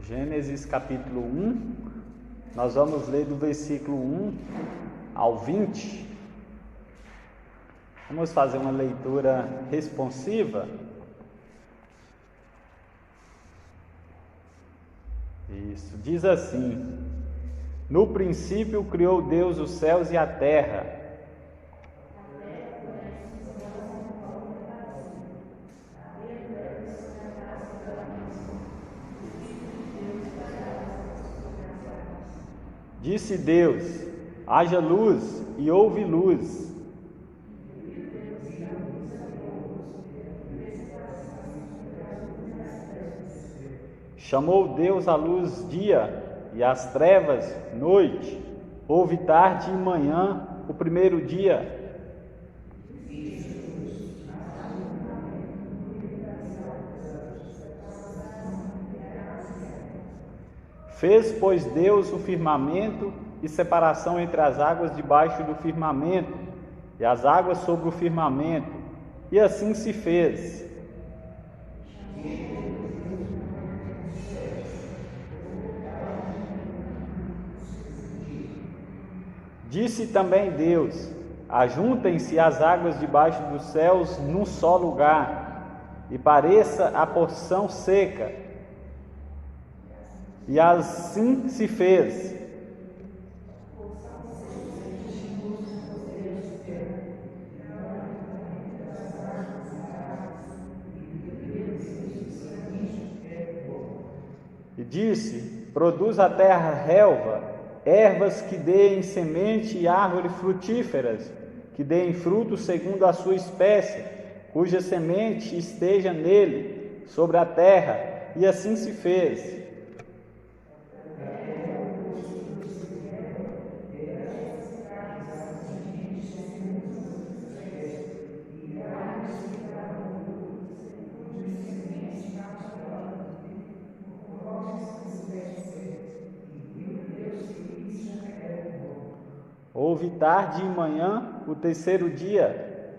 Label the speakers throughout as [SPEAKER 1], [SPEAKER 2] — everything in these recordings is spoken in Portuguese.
[SPEAKER 1] Gênesis capítulo 1, nós vamos ler do versículo 1 ao 20. Vamos fazer uma leitura responsiva. Isso, diz assim: No princípio criou Deus os céus e a terra. Disse Deus: haja luz, e houve luz. Chamou Deus a luz dia, e as trevas noite. Houve tarde e manhã, o primeiro dia. Fez, pois, Deus o firmamento e separação entre as águas debaixo do firmamento e as águas sobre o firmamento, e assim se fez. Disse também Deus: ajuntem-se as águas debaixo dos céus num só lugar, e pareça a porção seca. E assim se fez. E disse: produz a terra relva, ervas que deem semente e árvores frutíferas, que deem fruto segundo a sua espécie, cuja semente esteja nele, sobre a terra. E assim se fez. Houve tarde e manhã, o terceiro dia.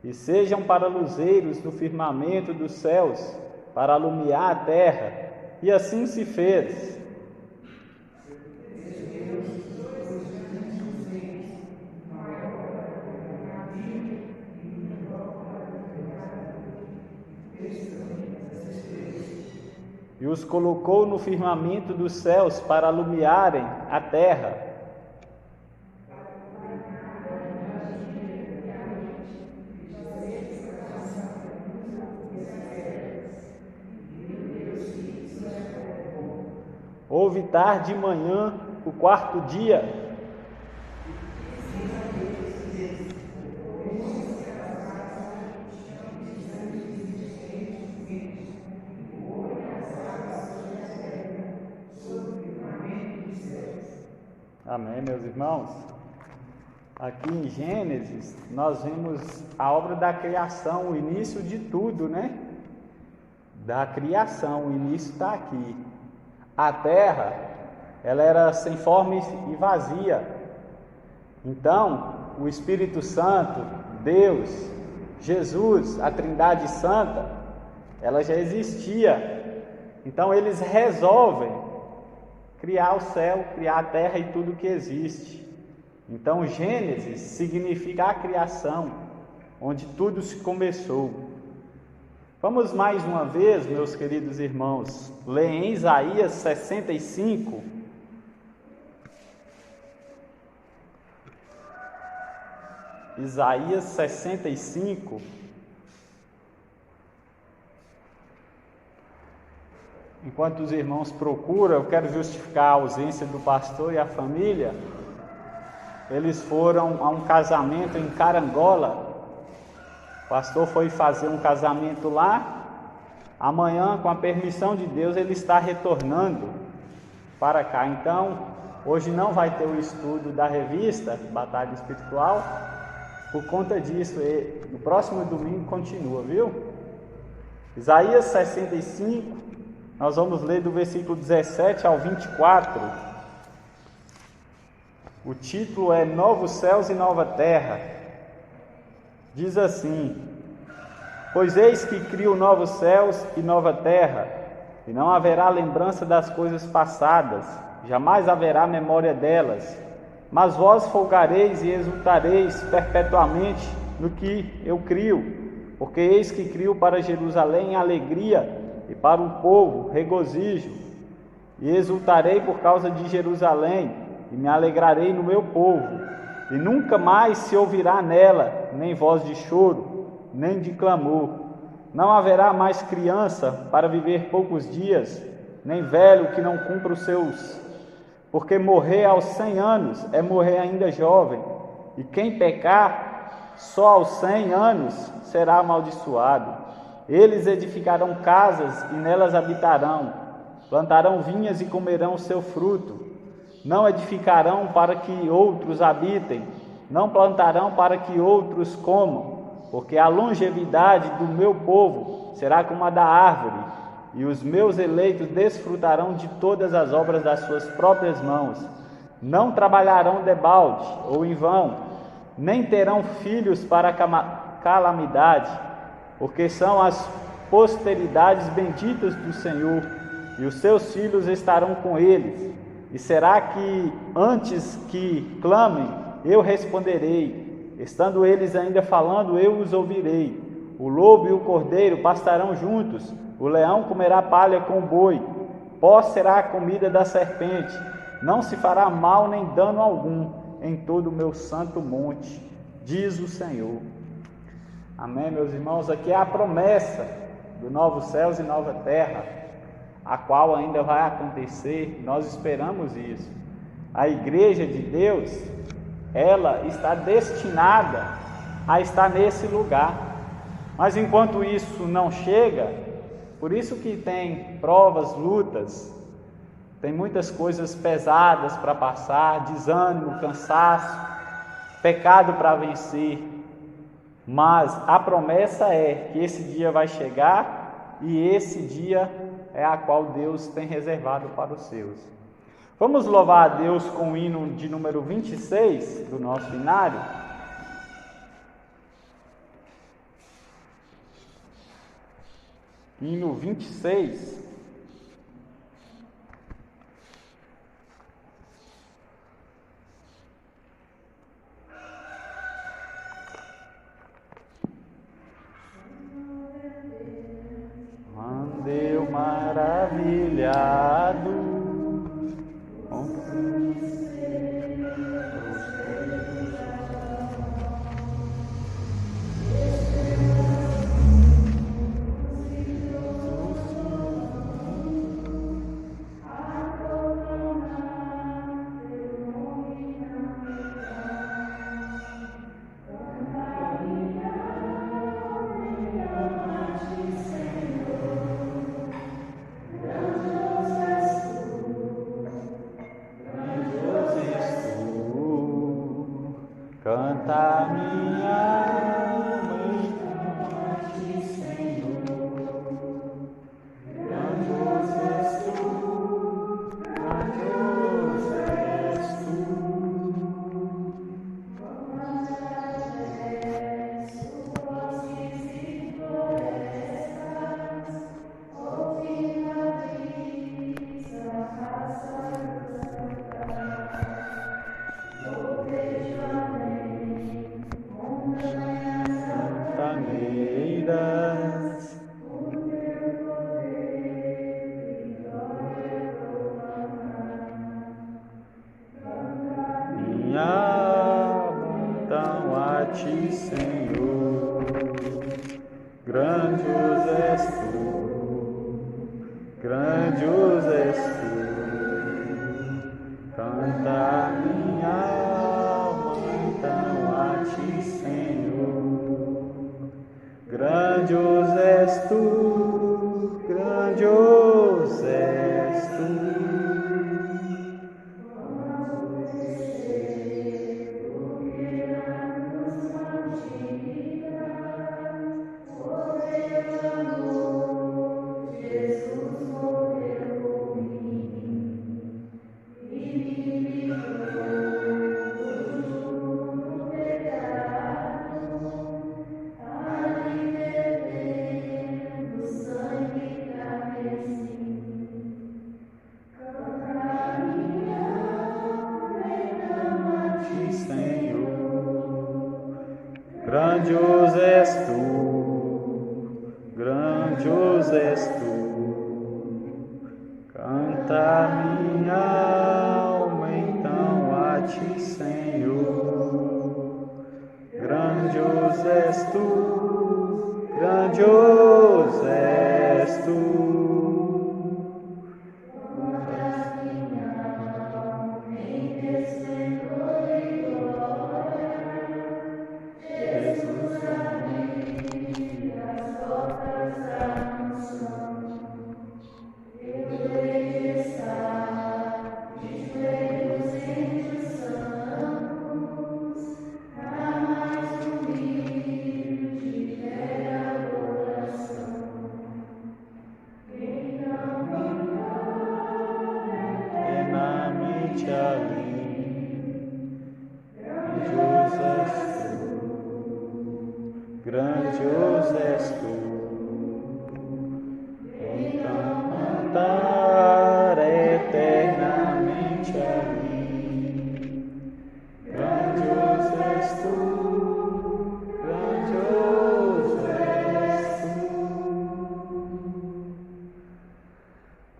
[SPEAKER 1] E sejam para luzeiros no firmamento dos céus, para alumiar a terra. E assim se fez. E os colocou no firmamento dos céus para alumiarem a terra. Houve tarde e manhã, o quarto dia. Amém, meus irmãos? Aqui em Gênesis, nós vemos a obra da criação, o início de tudo, né? Da criação, o início está aqui. A terra, ela era sem forma e vazia. Então, o Espírito Santo, Deus, Jesus, a Trindade Santa, ela já existia. Então, eles resolvem criar o céu, criar a terra e tudo que existe. Então, Gênesis significa a criação, onde tudo se começou. Vamos mais uma vez, meus queridos irmãos, ler em Isaías 65. Isaías 65. Enquanto os irmãos procuram, eu quero justificar a ausência do pastor e a família. Eles foram a um casamento em Carangola. O pastor foi fazer um casamento lá. Amanhã, com a permissão de Deus, ele está retornando para cá. Então, hoje não vai ter o estudo da revista Batalha Espiritual. Por conta disso, no próximo domingo continua, viu? Isaías 65, nós vamos ler do versículo 17 ao 24. O título é Novos Céus e Nova Terra. Diz assim: Pois eis que crio novos céus e nova terra, e não haverá lembrança das coisas passadas, jamais haverá memória delas. Mas vós folgareis e exultareis perpetuamente no que eu crio, porque eis que crio para Jerusalém alegria, e para o povo regozijo. E exultarei por causa de Jerusalém, e me alegrarei no meu povo. E nunca mais se ouvirá nela nem voz de choro, nem de clamor. Não haverá mais criança para viver poucos dias, nem velho que não cumpra os seus. Porque morrer aos 100 anos é morrer ainda jovem, e quem pecar só aos 100 anos será amaldiçoado. Eles edificarão casas e nelas habitarão, plantarão vinhas e comerão o seu fruto. Não edificarão para que outros habitem, não plantarão para que outros comam, porque a longevidade do meu povo será como a da árvore, e os meus eleitos desfrutarão de todas as obras das suas próprias mãos. Não trabalharão debalde ou em vão, nem terão filhos para calamidade, porque são as posteridades benditas do Senhor, e os seus filhos estarão com eles. E será que antes que clamem, eu responderei? Estando eles ainda falando, eu os ouvirei. O lobo e o cordeiro pastarão juntos, o leão comerá palha com o boi, pó será a comida da serpente. Não se fará mal nem dano algum em todo o meu santo monte, diz o Senhor. Amém, meus irmãos? Aqui é a promessa do novos céus e nova terra, a qual ainda vai acontecer. Nós esperamos isso. A igreja de Deus, ela está destinada a estar nesse lugar. Mas enquanto isso não chega, por isso que tem provas, lutas, tem muitas coisas pesadas para passar, desânimo, cansaço, pecado para vencer. Mas a promessa é que esse dia vai chegar, e esse dia é a qual Deus tem reservado para os seus. Vamos louvar a Deus com o hino de número 26 do nosso inário. Hino 26. Andeu maravilhado canta minha alma a ti, Senhor. Grandioso és tu, grandioso és tu. Minha alma então a ti, Senhor. Grandioso és tu, grandioso és tu. Canta minha alma então a ti, Senhor. Grandioso és tu, grandioso és tu. grandioso és tu. Canta minha alma então a ti, Senhor. Grandioso és tu, grandioso és tu. Grandioso és tu, então cantar eternamente a mim. Grandioso és tu, grandioso és tu.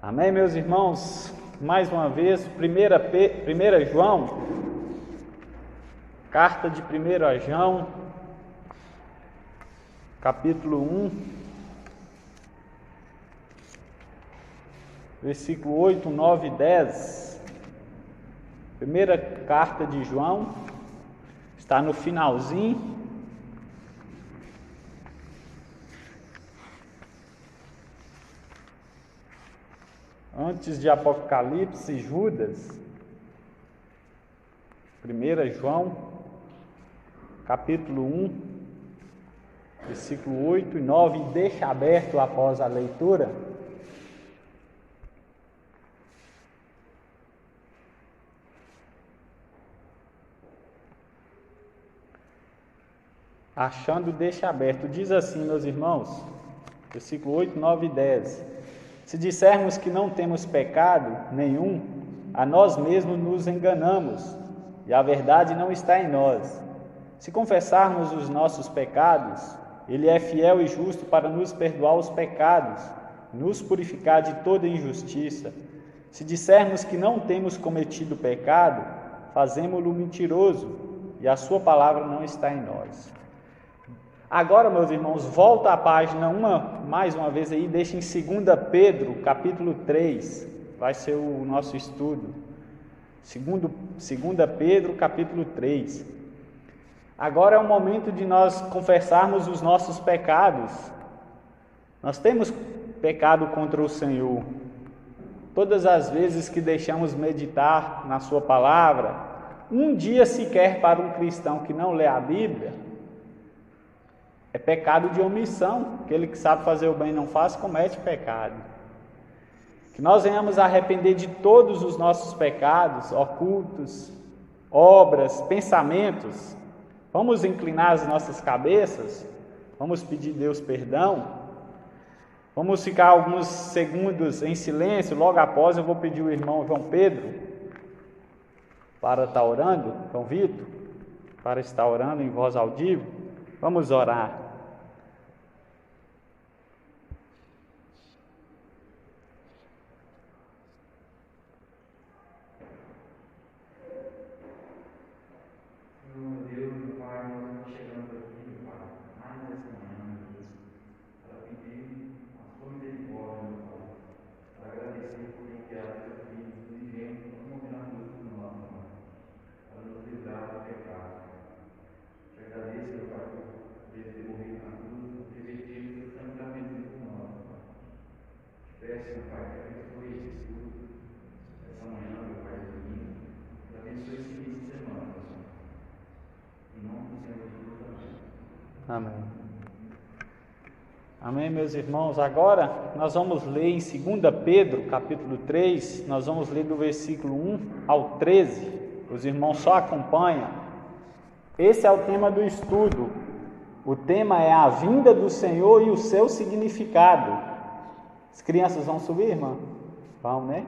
[SPEAKER 1] Amém, meus irmãos? Mais uma vez, 1 João, carta de 1 João, capítulo 1, versículo 8, 9 e 10. Primeira carta de João, está no finalzinho. Antes de Apocalipse e Judas. 1 João, capítulo 1, versículo 8 e 9, e deixa aberto após a leitura. Achando, deixa aberto. Diz assim, meus irmãos, versículo 8, 9 e 10. Se dissermos que não temos pecado nenhum, a nós mesmos nos enganamos, e a verdade não está em nós. Se confessarmos os nossos pecados, Ele é fiel e justo para nos perdoar os pecados, nos purificar de toda injustiça. Se dissermos que não temos cometido pecado, fazemo-lo mentiroso, e a sua palavra não está em nós. Agora, meus irmãos, volta à página mais uma vez aí, deixa em 2 Pedro, capítulo 3, vai ser o nosso estudo. 2 Pedro, capítulo 3. Agora é o momento de nós confessarmos os nossos pecados. Nós temos pecado contra o Senhor. Todas as vezes que deixamos meditar na sua palavra, um dia sequer para um cristão que não lê a Bíblia, é pecado de omissão. Aquele que sabe fazer o bem e não faz, comete pecado. Que nós venhamos a arrepender de todos os nossos pecados, ocultos, obras, pensamentos. Vamos inclinar as nossas cabeças, vamos pedir a Deus perdão. Vamos ficar alguns segundos em silêncio. Logo após eu vou pedir o irmão João Pedro para estar orando, João Vitor, para estar orando em voz audível. Vamos orar.
[SPEAKER 2] Meu Deus, meu Pai, nós estamos chegando aqui, meu Pai, mais nessa manhã, meu Deus, para pedir a sua misericórdia, meu Pai, para agradecer por ter enviado seu Filho, vivendo, mostrando luz no nosso Pai, para nos livrar do pecado. Te agradeço, meu Pai, por ter morrido na cruz, por ter vertido seu sangue da vida por nós, Pai. Te peço, meu Pai, que abençoe esse estudo, essa manhã, meu Pai, domingo, que abençoe esse início de semana, meu Senhor. Em nome do Senhor Jesus, amém.
[SPEAKER 1] Amém. Amém, meus irmãos. Agora nós vamos ler em 2 Pedro, capítulo 3, nós vamos ler do versículo 1 ao 13. Os irmãos só acompanham. Esse é o tema do estudo. O tema é a vinda do Senhor e o seu significado. As crianças vão subir, irmã? Vão, né?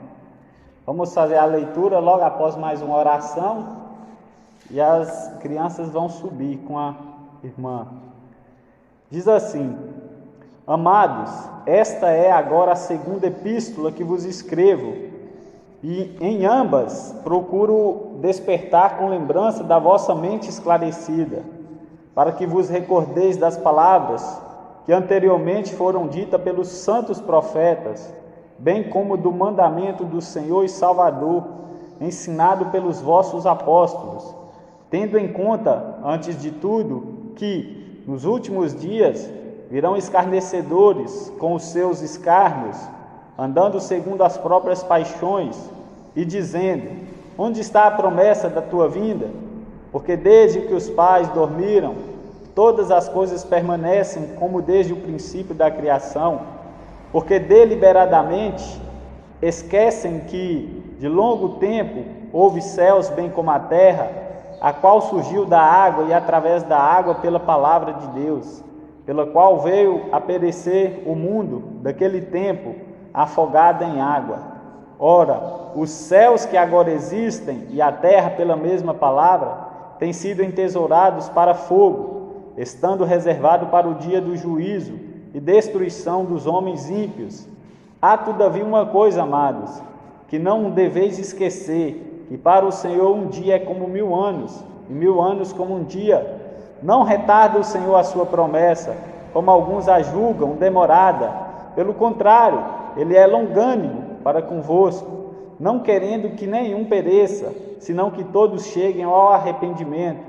[SPEAKER 1] Vamos fazer a leitura logo após mais uma oração. E as crianças vão subir com a irmã. Diz assim: Amados, esta é agora a segunda epístola que vos escrevo, e em ambas procuro despertar com lembrança da vossa mente esclarecida, para que vos recordeis das palavras que anteriormente foram ditas pelos santos profetas, bem como do mandamento do Senhor e Salvador, ensinado pelos vossos apóstolos, tendo em conta, antes de tudo, que nos últimos dias virão escarnecedores com os seus escárnios, andando segundo as próprias paixões, e dizendo: onde está a promessa da tua vinda? Porque desde que os pais dormiram, todas as coisas permanecem como desde o princípio da criação, porque deliberadamente esquecem que de longo tempo houve céus bem como a terra, a qual surgiu da água e através da água pela palavra de Deus, pela qual veio a perecer o mundo daquele tempo, afogado em água. Ora, os céus que agora existem e a terra pela mesma palavra têm sido entesourados para fogo, estando reservado para o dia do juízo e destruição dos homens ímpios. Há todavia uma coisa, amados, que não deveis esquecer, que para o Senhor um dia é como 1000 anos, e 1000 anos como um dia. Não retarda o Senhor a sua promessa, como alguns a julgam demorada. Pelo contrário, Ele é longânimo para convosco, não querendo que nenhum pereça, senão que todos cheguem ao arrependimento.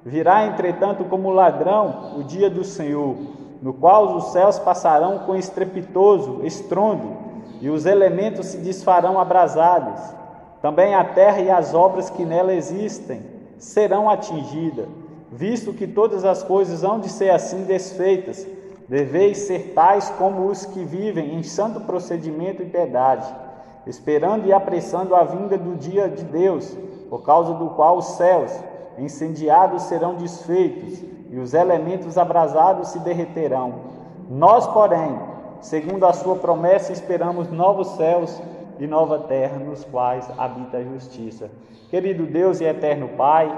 [SPEAKER 1] Virá, entretanto, como ladrão o dia do Senhor, no qual os céus passarão com estrepitoso estrondo, e os elementos se desfarão abrasados. Também a terra e as obras que nela existem serão atingidas. Visto que todas as coisas hão de ser assim desfeitas, deveis ser tais como os que vivem em santo procedimento e piedade, esperando e apressando a vinda do dia de Deus, por causa do qual os céus incendiados serão desfeitos e os elementos abrasados se derreterão. Nós, porém, segundo a sua promessa, esperamos novos céus e nova terra, nos quais habita a justiça. Querido Deus e eterno Pai,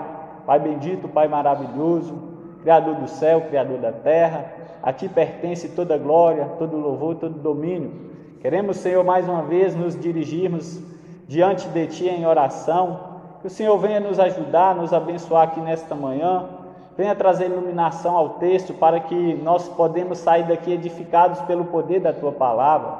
[SPEAKER 1] Pai bendito, Pai maravilhoso, Criador do céu, Criador da terra, a Ti pertence toda glória, todo louvor, todo domínio. Queremos, Senhor, mais uma vez nos dirigirmos diante de Ti em oração, que o Senhor venha nos ajudar, nos abençoar aqui nesta manhã, venha trazer iluminação ao texto para que nós podemos sair daqui edificados pelo poder da Tua palavra.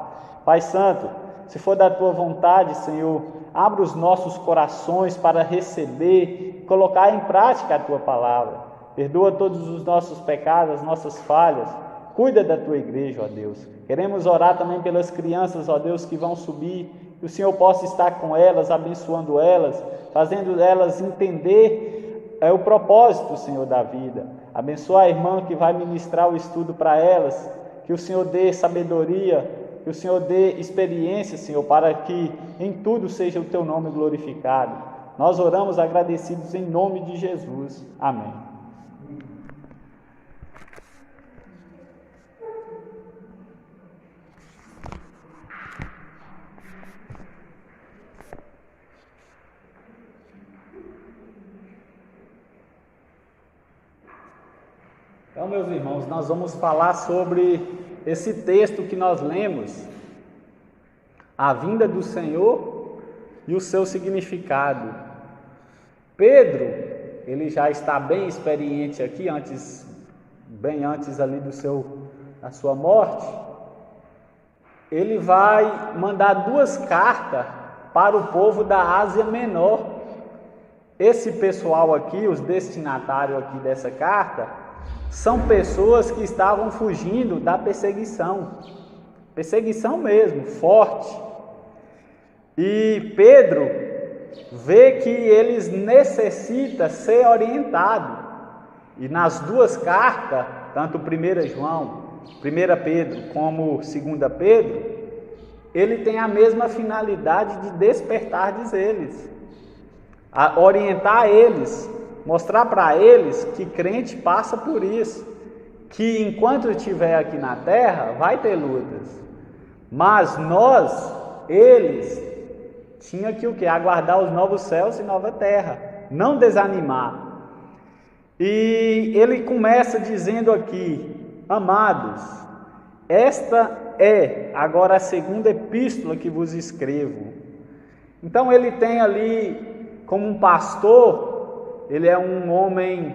[SPEAKER 1] Pai Santo, se for da Tua vontade, Senhor, abra os nossos corações para receber, colocar em prática a Tua palavra. Perdoa todos os nossos pecados, as nossas falhas. Cuida da Tua igreja, ó Deus. Queremos orar também pelas crianças, ó Deus, que vão subir, que o Senhor possa estar com elas, abençoando elas, fazendo elas entender o propósito, Senhor, da vida. Abençoa a irmã que vai ministrar o estudo para elas, que o Senhor dê sabedoria, que o Senhor dê experiência, Senhor, para que em tudo seja o Teu nome glorificado. Nós oramos agradecidos em nome de Jesus. Amém. Então, meus irmãos, nós vamos falar sobre esse texto que nós lemos, a vinda do Senhor e o seu significado. Pedro, ele já está bem experiente aqui, bem antes ali da sua morte. Ele vai mandar 2 cartas para o povo da Ásia Menor. Esse pessoal aqui, os destinatários aqui dessa carta, são pessoas que estavam fugindo da perseguição mesmo, forte. E Pedro vê que eles necessitam ser orientados. E nas 2 cartas, tanto 1 João, 1 Pedro como 2 Pedro, ele tem a mesma finalidade de despertar eles, a orientar eles, mostrar para eles que crente passa por isso, que enquanto estiver aqui na terra vai ter lutas, mas eles tinham que o quê? Aguardar os novos céus e nova terra, não desanimar. E ele começa dizendo aqui: amados, esta é agora a segunda epístola que vos escrevo. Então ele tem ali como um pastor, ele é um homem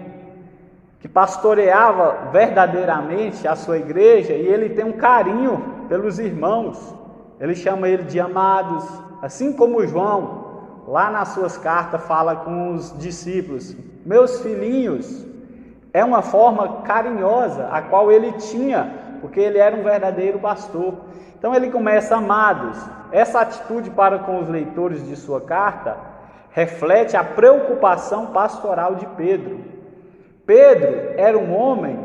[SPEAKER 1] que pastoreava verdadeiramente a sua igreja, e ele tem um carinho pelos irmãos. Ele chama ele de amados, assim como João, lá nas suas cartas, fala com os discípulos, meus filhinhos. É uma forma carinhosa a qual ele tinha, porque ele era um verdadeiro pastor. Então ele começa, amados. Essa atitude para com os leitores de sua carta reflete a preocupação pastoral de Pedro. Pedro era um homem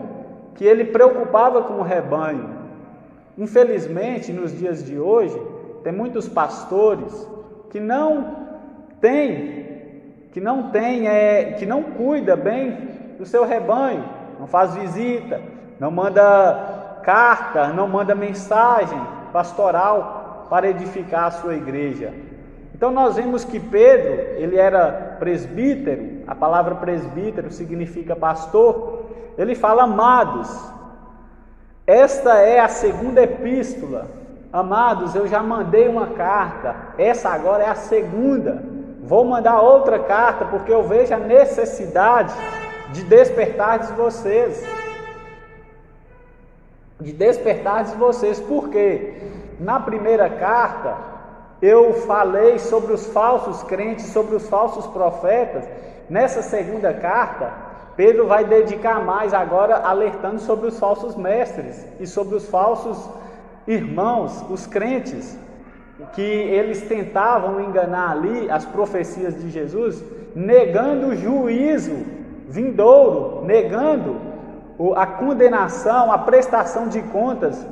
[SPEAKER 1] que ele preocupava com o rebanho. Infelizmente, nos dias de hoje, tem muitos pastores que não cuida bem do seu rebanho, não faz visita, não manda carta, não manda mensagem pastoral para edificar a sua igreja. Então nós vemos que Pedro, ele era presbítero, a palavra presbítero significa pastor. Ele fala, amados, esta é a segunda epístola. Amados, eu já mandei uma carta, essa agora é a segunda. Vou mandar outra carta porque eu vejo a necessidade de despertar de vocês. Por quê? Na primeira carta eu falei sobre os falsos crentes, sobre os falsos profetas. Nessa segunda carta, Pedro vai dedicar mais agora alertando sobre os falsos mestres e sobre os falsos irmãos, os crentes, que eles tentavam enganar ali as profecias de Jesus, negando o juízo vindouro, negando a condenação, a prestação de contas,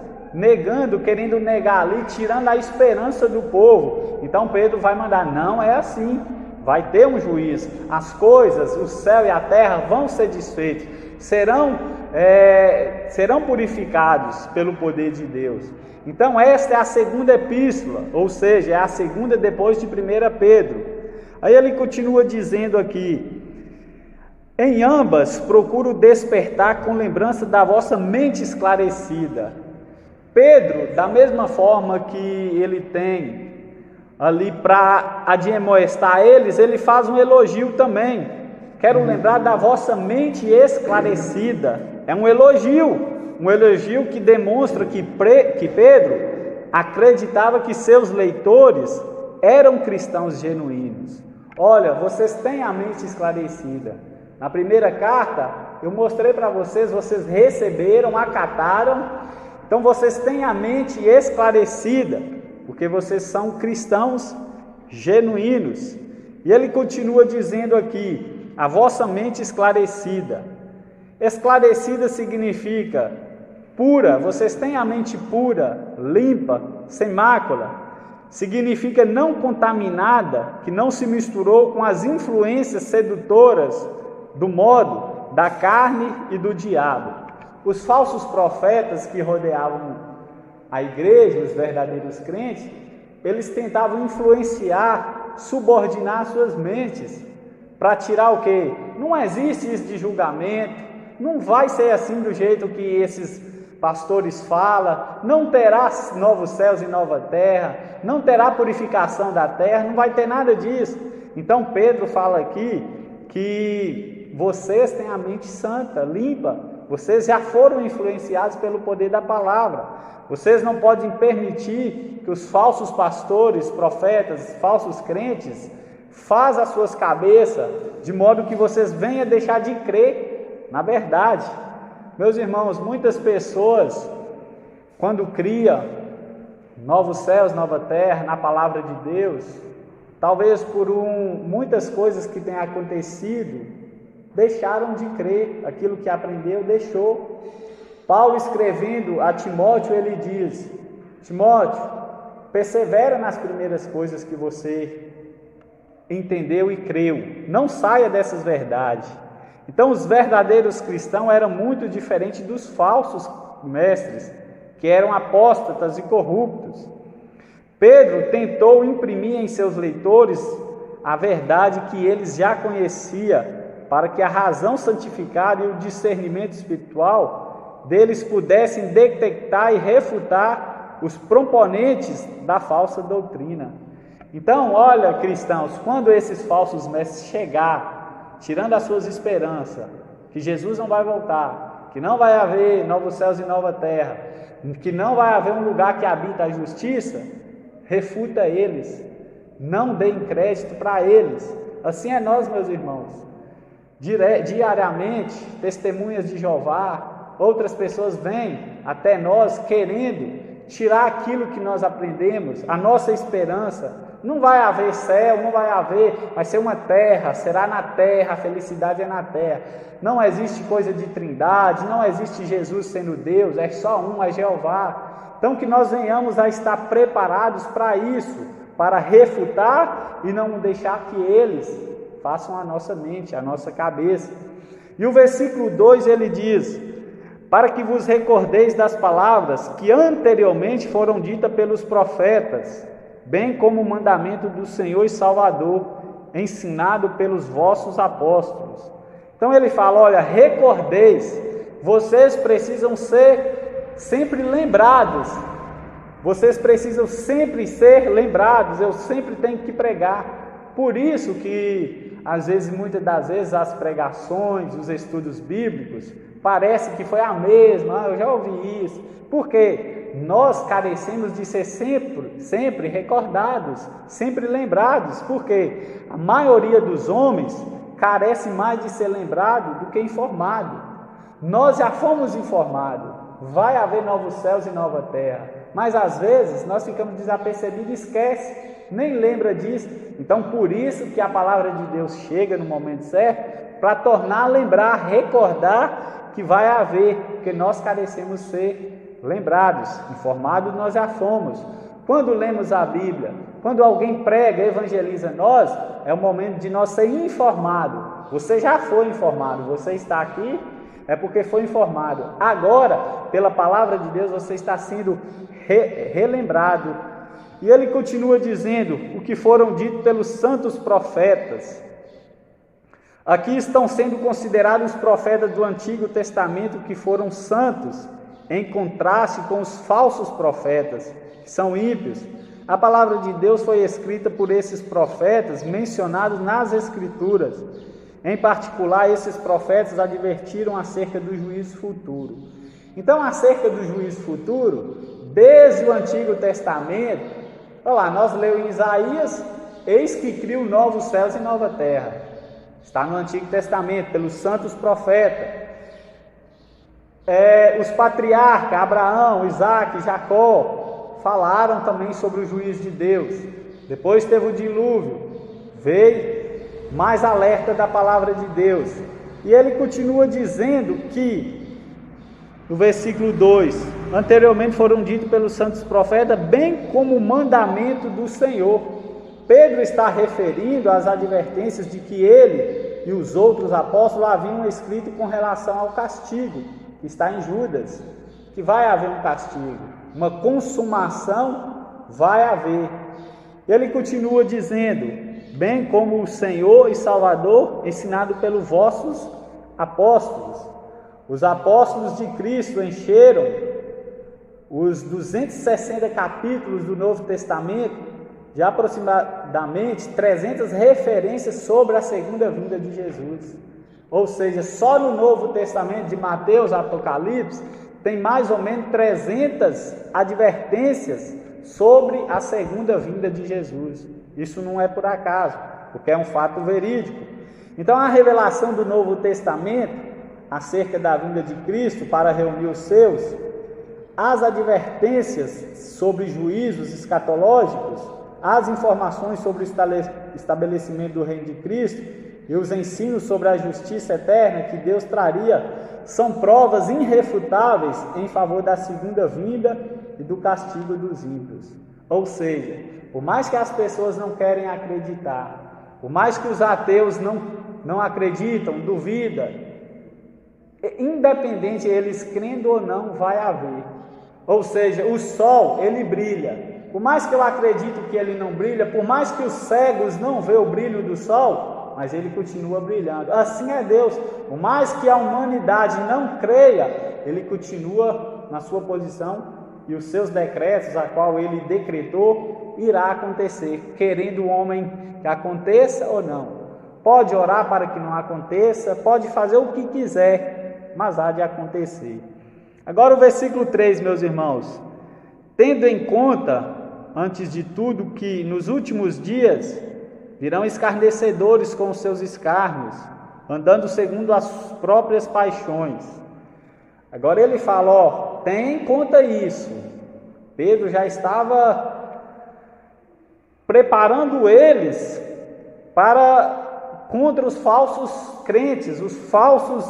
[SPEAKER 1] querendo negar ali, tirando a esperança do povo. Então Pedro vai mandar, não é assim, vai ter um juízo, as coisas, o céu e a terra vão ser desfeitos, serão purificados pelo poder de Deus. Então esta é a segunda epístola, ou seja, é a segunda depois de 1 Pedro. Aí ele continua dizendo aqui, em ambas procuro despertar com lembrança da vossa mente esclarecida. Pedro, da mesma forma que ele tem ali para admoestar eles, ele faz um elogio também. Quero lembrar da vossa mente esclarecida. É um elogio que demonstra que Pedro acreditava que seus leitores eram cristãos genuínos. Olha, vocês têm a mente esclarecida. Na primeira carta, eu mostrei para vocês, vocês receberam, acataram. Então vocês têm a mente esclarecida, porque vocês são cristãos genuínos. E ele continua dizendo aqui, a vossa mente esclarecida. Esclarecida significa pura, vocês têm a mente pura, limpa, sem mácula. Significa não contaminada, que não se misturou com as influências sedutoras do modo da carne e do diabo. Os falsos profetas que rodeavam a igreja, os verdadeiros crentes, eles tentavam influenciar, subordinar suas mentes, para tirar o quê? Não existe isso de julgamento, não vai ser assim do jeito que esses pastores falam, não terá novos céus e nova terra, não terá purificação da terra, não vai ter nada disso. Então Pedro fala aqui que vocês têm a mente santa, limpa, vocês já foram influenciados pelo poder da palavra. Vocês não podem permitir que os falsos pastores, profetas, falsos crentes, façam as suas cabeças de modo que vocês venham deixar de crer na verdade. Meus irmãos, muitas pessoas, quando criam novos céus, nova terra, na palavra de Deus, talvez por muitas coisas que têm acontecido, deixaram de crer, aquilo que aprendeu, deixou. Paulo, escrevendo a Timóteo, ele diz, Timóteo, persevera nas primeiras coisas que você entendeu e creu, não saia dessas verdades. Então os verdadeiros cristãos eram muito diferentes dos falsos mestres, que eram apóstatas e corruptos. Pedro tentou imprimir em seus leitores a verdade que eles já conheciam, para que a razão santificada e o discernimento espiritual deles pudessem detectar e refutar os proponentes da falsa doutrina. Então, olha, cristãos, quando esses falsos mestres chegar, tirando as suas esperanças, que Jesus não vai voltar, que não vai haver novos céus e nova terra, que não vai haver um lugar que habita a justiça, refuta eles, não deem crédito para eles. Assim é nós, meus irmãos. Diariamente, testemunhas de Jeová, outras pessoas vêm até nós querendo tirar aquilo que nós aprendemos, a nossa esperança. Não vai haver céu, não vai haver, vai ser uma terra, será na terra, a felicidade é na terra. Não existe coisa de trindade, não existe Jesus sendo Deus, é só um, é Jeová. Então que nós venhamos a estar preparados para isso, para refutar e não deixar que eles façam a nossa mente, a nossa cabeça. E o versículo 2 ele diz: para que vos recordeis das palavras que anteriormente foram ditas pelos profetas, bem como o mandamento do Senhor e Salvador, ensinado pelos vossos apóstolos. Então ele fala, olha, recordeis, vocês precisam ser sempre lembrados, vocês precisam sempre ser lembrados, eu sempre tenho que pregar. Por isso que, às vezes, muitas das vezes, as pregações, os estudos bíblicos, parece que foi a mesma, eu já ouvi isso. Por quê? Nós carecemos de ser sempre recordados, sempre lembrados, porque a maioria dos homens carece mais de ser lembrado do que informado. Nós já fomos informados, vai haver novos céus e nova terra, mas às vezes nós ficamos desapercebidos e esquece, nem lembra disso. Então por isso que a palavra de Deus chega no momento certo, para tornar a lembrar, recordar que vai haver, porque nós carecemos ser lembrados, informados nós já fomos. Quando lemos a Bíblia, quando alguém prega, evangeliza nós, é o momento de nós ser informado. Você já foi informado, você está aqui, é porque foi informado. Agora, pela palavra de Deus, você está sendo relembrado. E ele continua dizendo o que foram ditos pelos santos profetas. Aqui estão sendo considerados os profetas do Antigo Testamento que foram santos, em contraste com os falsos profetas, que são ímpios. A palavra de Deus foi escrita por esses profetas mencionados nas Escrituras. Em particular, esses profetas advertiram acerca do juízo futuro. Então, acerca do juízo futuro, desde o Antigo Testamento, olha lá, nós lemos em Isaías, eis que crio novos céus e nova terra. Está no Antigo Testamento, pelos santos profetas. Os patriarcas, Abraão, Isaac, Jacó, falaram também sobre o juízo de Deus. Depois teve o dilúvio, veio mais alerta da palavra de Deus. E ele continua dizendo que, no versículo 2, anteriormente foram ditos pelos santos profetas, bem como o mandamento do Senhor. Pedro está referindo às advertências de que ele e os outros apóstolos haviam escrito com relação ao castigo, que está em Judas, que vai haver um castigo, uma consumação vai haver. Ele continua dizendo, bem como o Senhor e Salvador, ensinado pelos vossos apóstolos. Os apóstolos de Cristo encheram os 260 capítulos do Novo Testamento de aproximadamente 300 referências sobre a segunda vinda de Jesus. Ou seja, só no Novo Testamento, de Mateus a Apocalipse, tem mais ou menos 300 advertências sobre a segunda vinda de Jesus. Isso não é por acaso, porque é um fato verídico. Então, a revelação do Novo Testamento acerca da vinda de Cristo para reunir os seus, as advertências sobre juízos escatológicos, as informações sobre o estabelecimento do reino de Cristo e os ensinos sobre a justiça eterna que Deus traria, são provas irrefutáveis em favor da segunda vinda e do castigo dos ímpios. Ou seja, por mais que as pessoas não querem acreditar, por mais que os ateus não acreditam, duvidam, independente eles crendo ou não, vai haver. Ou seja, o sol, ele brilha. Por mais que eu acredite que ele não brilha, por mais que os cegos não vejam o brilho do sol, mas ele continua brilhando. Assim é Deus. Por mais que a humanidade não creia, ele continua na sua posição e os seus decretos, a qual ele decretou, irá acontecer, querendo o homem que aconteça ou não. Pode orar para que não aconteça, pode fazer o que quiser, mas há de acontecer. Agora o versículo 3, meus irmãos. Tendo em conta, antes de tudo, que nos últimos dias virão escarnecedores com os seus escárnios, andando segundo as próprias paixões. Agora ele fala, tem em conta isso. Pedro já estava preparando eles contra os falsos crentes, os falsos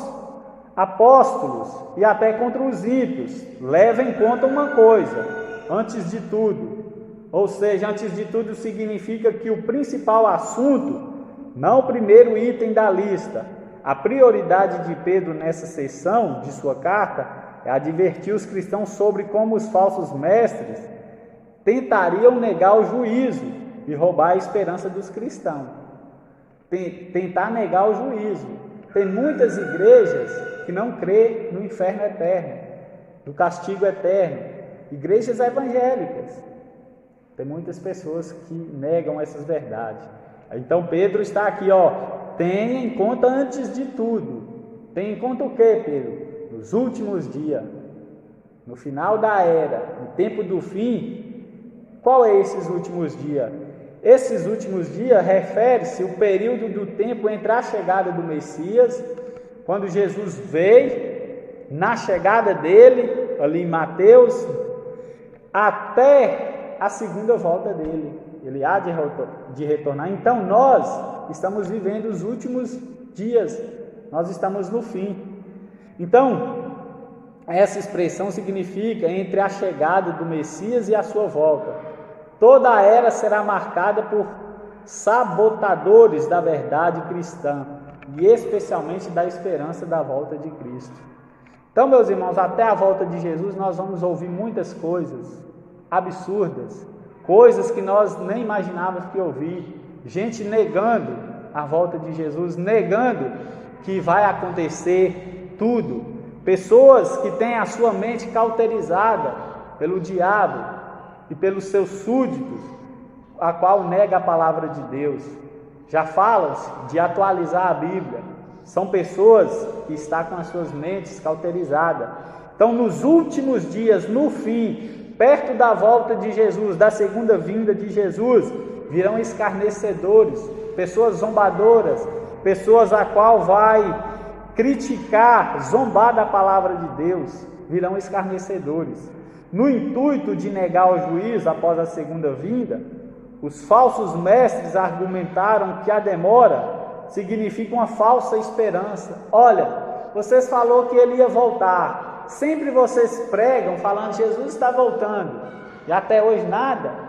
[SPEAKER 1] apóstolos e até contra os ímpios. Leva em conta uma coisa, antes de tudo. Ou seja, antes de tudo significa que o principal assunto, não o primeiro item da lista. A prioridade de Pedro nessa seção de sua carta é advertir os cristãos sobre como os falsos mestres tentariam negar o juízo e roubar a esperança dos cristãos. Tentar negar o juízo. Tem muitas igrejas que não crêem no inferno eterno, no castigo eterno. Igrejas evangélicas. Tem muitas pessoas que negam essas verdades. Então Pedro está aqui, tenha em conta antes de tudo. Tenha em conta o que, Pedro? Nos últimos dias, no final da era, no tempo do fim. Qual é esses últimos dias? Esses últimos dias refere-se ao período do tempo entre a chegada do Messias, quando Jesus veio, na chegada dele, ali em Mateus, até a segunda volta dele. Ele há de retornar. Então nós estamos vivendo os últimos dias, nós estamos no fim. Então, essa expressão significa entre a chegada do Messias e a sua volta. Toda a era será marcada por sabotadores da verdade cristã e especialmente da esperança da volta de Cristo. Então, meus irmãos, até a volta de Jesus nós vamos ouvir muitas coisas absurdas, coisas que nós nem imaginávamos que ouvir. Gente negando a volta de Jesus, negando que vai acontecer tudo. Pessoas que têm a sua mente cauterizada pelo diabo e pelos seus súditos, a qual nega a palavra de Deus. Já fala-se de atualizar a Bíblia. São pessoas que estão com as suas mentes cauterizadas. Então, nos últimos dias, no fim, perto da volta de Jesus, da segunda vinda de Jesus, virão escarnecedores, pessoas zombadoras, pessoas a qual vai criticar, zombar da palavra de Deus, virão escarnecedores. No intuito de negar o juízo após a segunda vinda, os falsos mestres argumentaram que a demora significa uma falsa esperança. Olha, vocês falaram que ele ia voltar, sempre vocês pregam falando Jesus está voltando, e até hoje nada.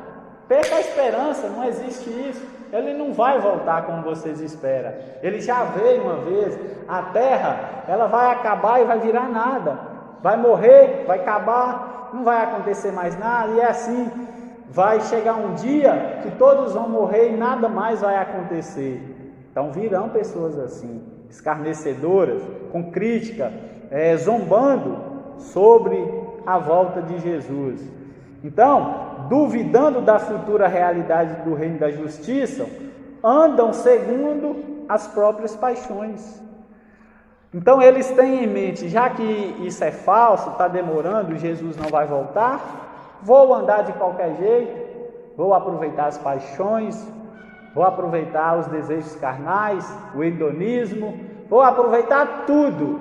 [SPEAKER 1] Perca a esperança, não existe isso. Ele não vai voltar como vocês esperam. Ele já veio uma vez. A terra, ela vai acabar e vai virar nada. Vai morrer, vai acabar, não vai acontecer mais nada. E é assim, vai chegar um dia que todos vão morrer e nada mais vai acontecer. Então virão pessoas assim, escarnecedoras, com crítica, zombando sobre a volta de Jesus. Então, duvidando da futura realidade do reino da justiça, andam segundo as próprias paixões. Então eles têm em mente, já que isso é falso, está demorando, Jesus não vai voltar, vou andar de qualquer jeito, vou aproveitar as paixões, vou aproveitar os desejos carnais, o hedonismo, vou aproveitar tudo,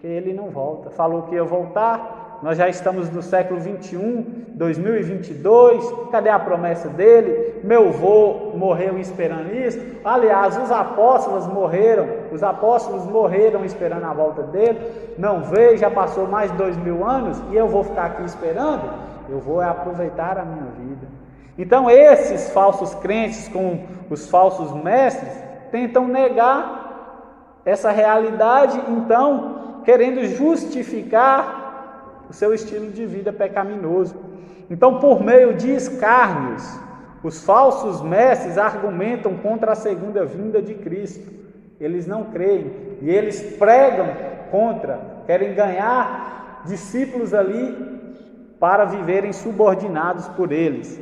[SPEAKER 1] que ele não volta. Falou que ia voltar. Nós já estamos no século 21, 2022, cadê a promessa dele? Meu avô morreu esperando isso. Aliás, os apóstolos morreram esperando a volta dele. Não veio, já passou mais de 2000 anos e eu vou ficar aqui esperando? Eu vou aproveitar a minha vida. Então esses falsos crentes com os falsos mestres tentam negar essa realidade, então querendo justificar o seu estilo de vida pecaminoso. Então, por meio de escárnios, os falsos mestres argumentam contra a segunda vinda de Cristo. Eles não creem e eles pregam contra querem ganhar discípulos ali para viverem subordinados por eles.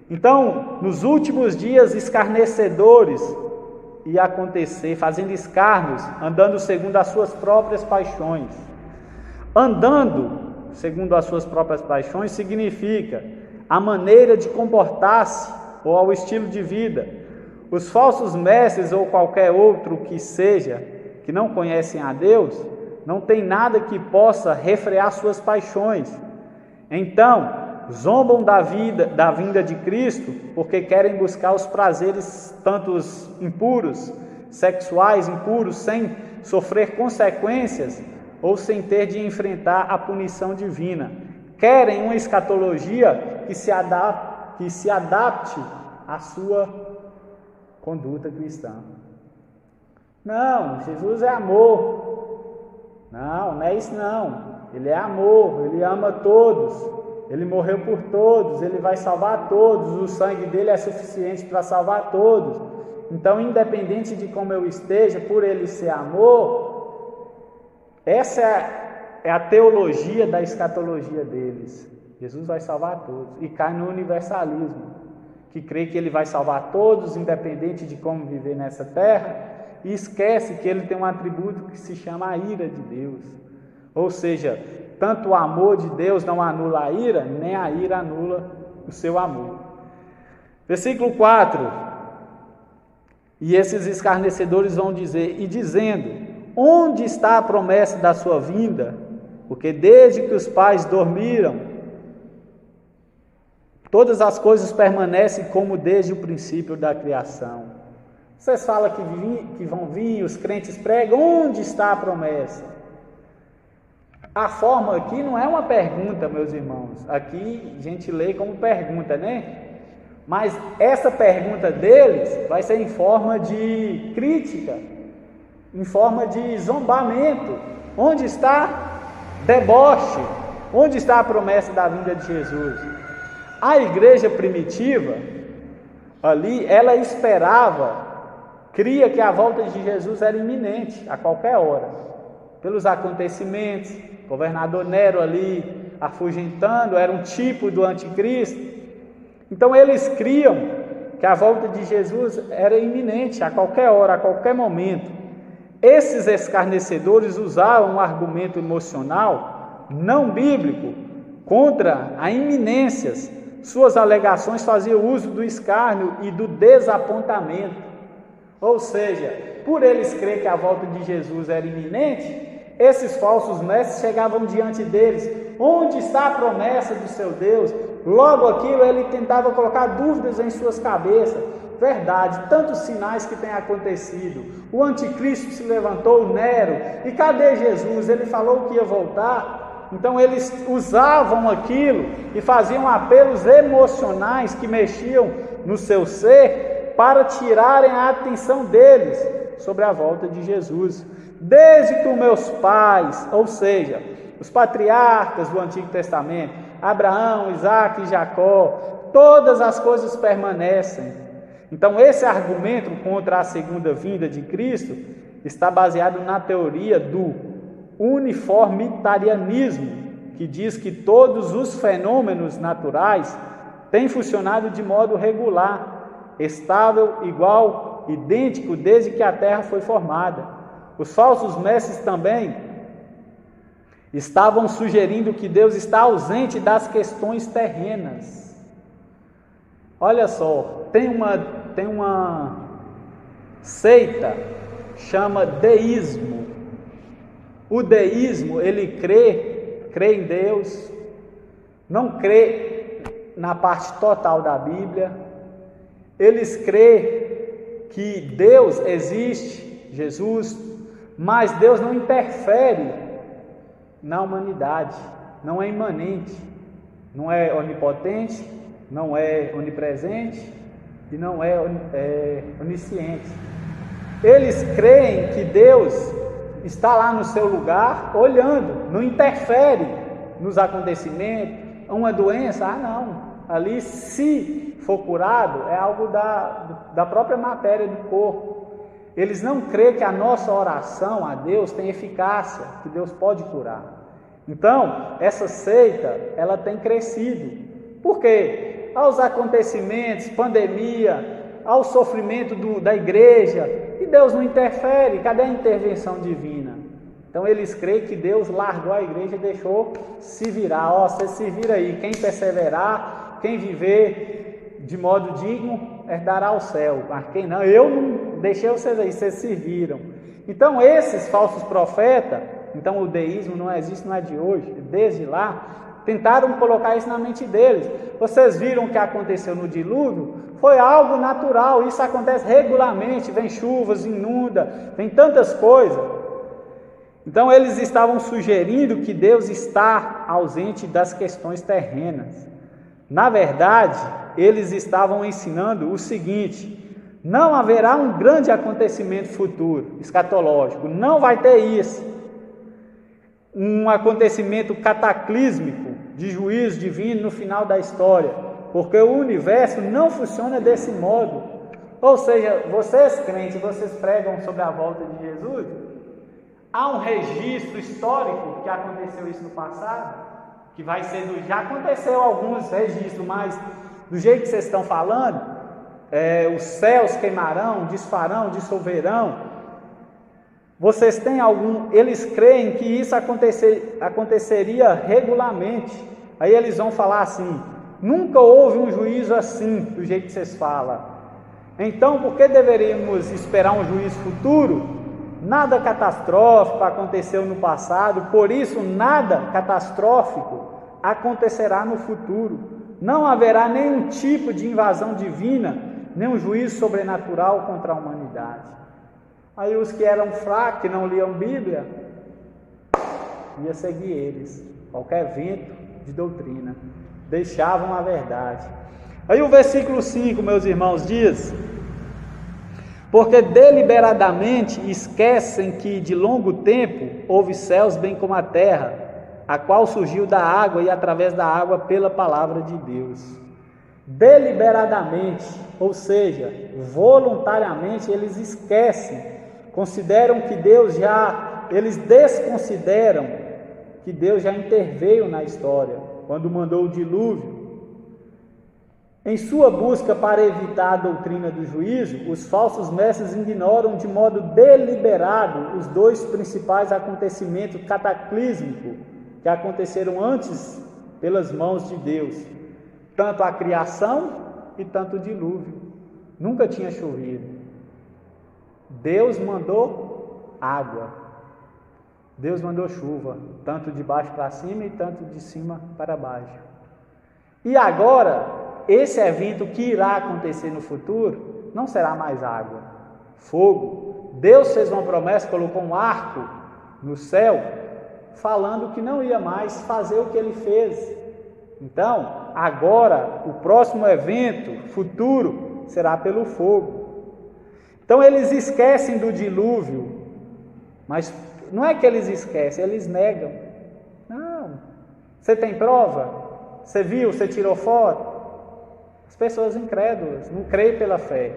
[SPEAKER 1] Então, nos últimos dias, escarnecedores ia acontecer, fazendo escárnios, andando segundo as suas próprias paixões. Andando segundo as suas próprias paixões significa a maneira de comportar-se ou ao estilo de vida. Os falsos mestres ou qualquer outro que seja, que não conhecem a Deus, não tem nada que possa refrear suas paixões. Então, zombam da vinda de Cristo, porque querem buscar os prazeres, tanto os impuros, sexuais impuros, sem sofrer consequências ou sem ter de enfrentar a punição divina. Querem uma escatologia que se adapte à sua conduta cristã. Não, Jesus é amor. Não é isso não. Ele é amor, Ele ama todos. Ele morreu por todos, Ele vai salvar todos. O sangue dele é suficiente para salvar todos. Então, independente de como eu esteja, por Ele ser amor, essa é a teologia da escatologia deles. Jesus vai salvar todos. E cai no universalismo, que crê que Ele vai salvar todos, independente de como viver nessa terra, e esquece que Ele tem um atributo que se chama a ira de Deus. Ou seja, tanto o amor de Deus não anula a ira, nem a ira anula o seu amor. Versículo 4. E esses escarnecedores vão dizer, e dizendo, onde está a promessa da sua vinda? Porque desde que os pais dormiram, todas as coisas permanecem como desde o princípio da criação. Vocês falam que vão vir, os crentes pregam, onde está a promessa? A forma aqui não é uma pergunta, meus irmãos. Aqui a gente lê como pergunta, né? Mas essa pergunta deles vai ser em forma de crítica, em forma de zombamento. Onde está deboche? Onde está a promessa da vinda de Jesus? A igreja primitiva, ali, ela cria que a volta de Jesus era iminente, a qualquer hora, pelos acontecimentos. O governador Nero ali afugentando, era um tipo do anticristo. Então eles criam que a volta de Jesus era iminente, a qualquer hora, a qualquer momento. Esses escarnecedores usavam um argumento emocional não bíblico contra a iminências. Suas alegações faziam uso do escárnio e do desapontamento. Ou seja, por eles crer que a volta de Jesus era iminente, esses falsos mestres chegavam diante deles. Onde está a promessa do seu Deus? Logo aquilo ele tentava colocar dúvidas em suas cabeças. Verdade, tantos sinais que têm acontecido. O anticristo se levantou, o Nero. E cadê Jesus? Ele falou que ia voltar. Então eles usavam aquilo e faziam apelos emocionais que mexiam no seu ser para tirarem a atenção deles sobre a volta de Jesus. Desde que os meus pais, ou seja, os patriarcas do Antigo Testamento, Abraão, Isaac e Jacó, todas as coisas permanecem. Então esse argumento contra a segunda vinda de Cristo está baseado na teoria do uniformitarianismo, que diz que todos os fenômenos naturais têm funcionado de modo regular, estável, igual, idêntico desde que a Terra foi formada. Os falsos mestres também estavam sugerindo que Deus está ausente das questões terrenas. Olha só, tem uma seita, chama deísmo. O deísmo, ele crê em Deus, não crê na parte total da Bíblia. Eles crêem que Deus existe, Jesus, mas Deus não interfere na humanidade, não é imanente, não é onipotente, não é onipresente e não é onisciente. Eles creem que Deus está lá no seu lugar, olhando, não interfere nos acontecimentos. Uma doença, não, ali se for curado, é algo da própria matéria do corpo. Eles não creem que a nossa oração a Deus tem eficácia, que Deus pode curar. Então, essa seita, ela tem crescido. Por quê? Aos acontecimentos, pandemia, ao sofrimento da igreja, e Deus não interfere. Cadê a intervenção divina? Então, eles creem que Deus largou a igreja e deixou se virar. Você se vira aí, quem perseverar, quem viver de modo digno, herdará o céu. Mas quem não, eu não deixei vocês aí, vocês se viram. Então, esses falsos profetas, então o deísmo não existe, não é de hoje, desde lá, tentaram colocar isso na mente deles. Vocês viram o que aconteceu no dilúvio? Foi algo natural, isso acontece regularmente, vem chuvas, inunda, vem tantas coisas. Então eles estavam sugerindo que Deus está ausente das questões terrenas. Na verdade, eles estavam ensinando o seguinte: não haverá um grande acontecimento futuro, escatológico, não vai ter isso. Um acontecimento cataclísmico de juízo divino no final da história, porque o universo não funciona desse modo. Ou seja, vocês crentes, vocês pregam sobre a volta de Jesus, há um registro histórico que aconteceu isso no passado, que vai ser já aconteceu alguns registros, mas do jeito que vocês estão falando, os céus queimarão, desfarão, dissolverão. Vocês têm algum... Eles creem que isso aconteceria regularmente. Aí eles vão falar assim: nunca houve um juízo assim, do jeito que vocês falam. Então, por que deveríamos esperar um juízo futuro? Nada catastrófico aconteceu no passado, por isso nada catastrófico acontecerá no futuro. Não haverá nenhum tipo de invasão divina, nenhum juízo sobrenatural contra a humanidade. Aí os que eram fracos, que não liam Bíblia, ia seguir eles, qualquer vento de doutrina, deixavam a verdade. Aí o versículo 5, meus irmãos, diz: porque deliberadamente esquecem que de longo tempo houve céus bem como a terra, a qual surgiu da água e através da água pela palavra de Deus. Deliberadamente, ou seja, voluntariamente, eles esquecem, consideram que eles desconsideram que Deus já interveio na história, quando mandou o dilúvio. Em sua busca para evitar a doutrina do juízo, os falsos mestres ignoram de modo deliberado os dois principais acontecimentos cataclísmicos que aconteceram antes pelas mãos de Deus, tanto a criação e tanto o dilúvio. Nunca tinha chovido. Deus mandou água, Deus mandou chuva, tanto de baixo para cima e tanto de cima para baixo. E agora, esse evento que irá acontecer no futuro, não será mais água, fogo. Deus fez uma promessa, colocou um arco no céu, falando que não ia mais fazer o que ele fez. Então, agora, o próximo evento futuro será pelo fogo. Então eles esquecem do dilúvio, mas não é que eles esquecem, eles negam. Não, você tem prova? Você viu? Você tirou foto? As pessoas incrédulas, não creem pela fé.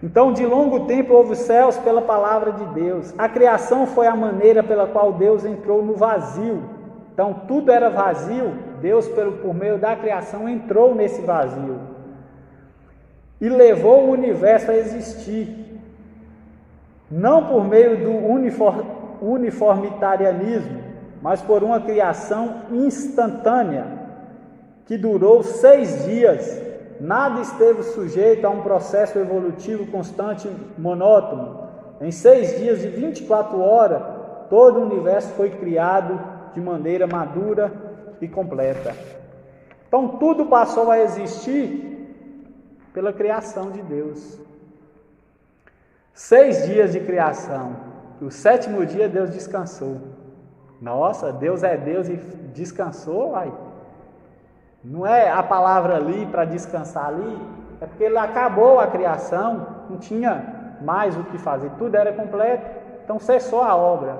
[SPEAKER 1] Então, de longo tempo houve os céus pela palavra de Deus. A criação foi a maneira pela qual Deus entrou no vazio. Então, tudo era vazio, Deus, por meio da criação, entrou nesse vazio e levou o universo a existir, não por meio do uniformitarianismo, mas por uma criação instantânea, que durou 6 dias. Nada esteve sujeito a um processo evolutivo constante, monótono. Em 6 dias de 24 horas, todo o universo foi criado de maneira madura e completa. Então tudo passou a existir pela criação de Deus. 6 dias de criação. O 7º dia Deus descansou. Nossa, Deus é Deus e descansou, vai. Não é a palavra ali para descansar ali, é porque ele acabou a criação, não tinha mais o que fazer, tudo era completo, então cessou a obra.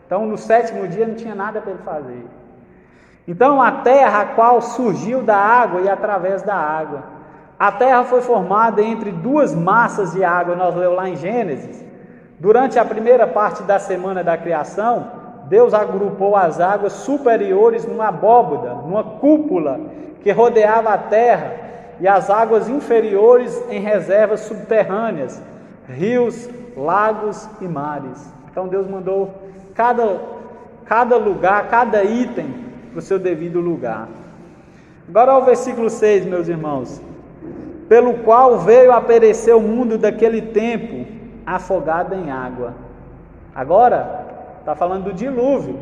[SPEAKER 1] Então no 7º dia não tinha nada para ele fazer. Então a terra, a qual surgiu da água e através da água. A terra foi formada entre duas massas de água, nós lemos lá em Gênesis. Durante a primeira parte da semana da criação, Deus agrupou as águas superiores numa abóbada, numa cúpula que rodeava a terra, e as águas inferiores em reservas subterrâneas, rios, lagos e mares. Então Deus mandou cada lugar, cada item para o seu devido lugar. Agora ao versículo 6, meus irmãos. Pelo qual veio a perecer o mundo daquele tempo, afogado em água. Agora está falando do dilúvio,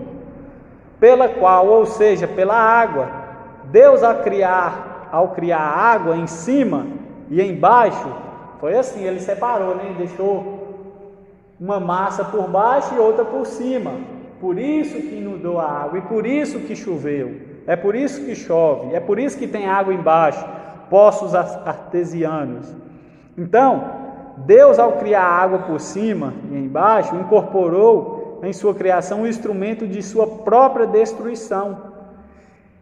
[SPEAKER 1] pela qual, ou seja, pela água, Deus ao criar a água em cima e embaixo, foi assim, ele separou, né? Deixou uma massa por baixo e outra por cima, por isso que inundou a água, e por isso que choveu, é por isso que chove, é por isso que tem água embaixo, poços artesianos. Então, Deus, ao criar a água por cima e embaixo, incorporou em sua criação um instrumento de sua própria destruição.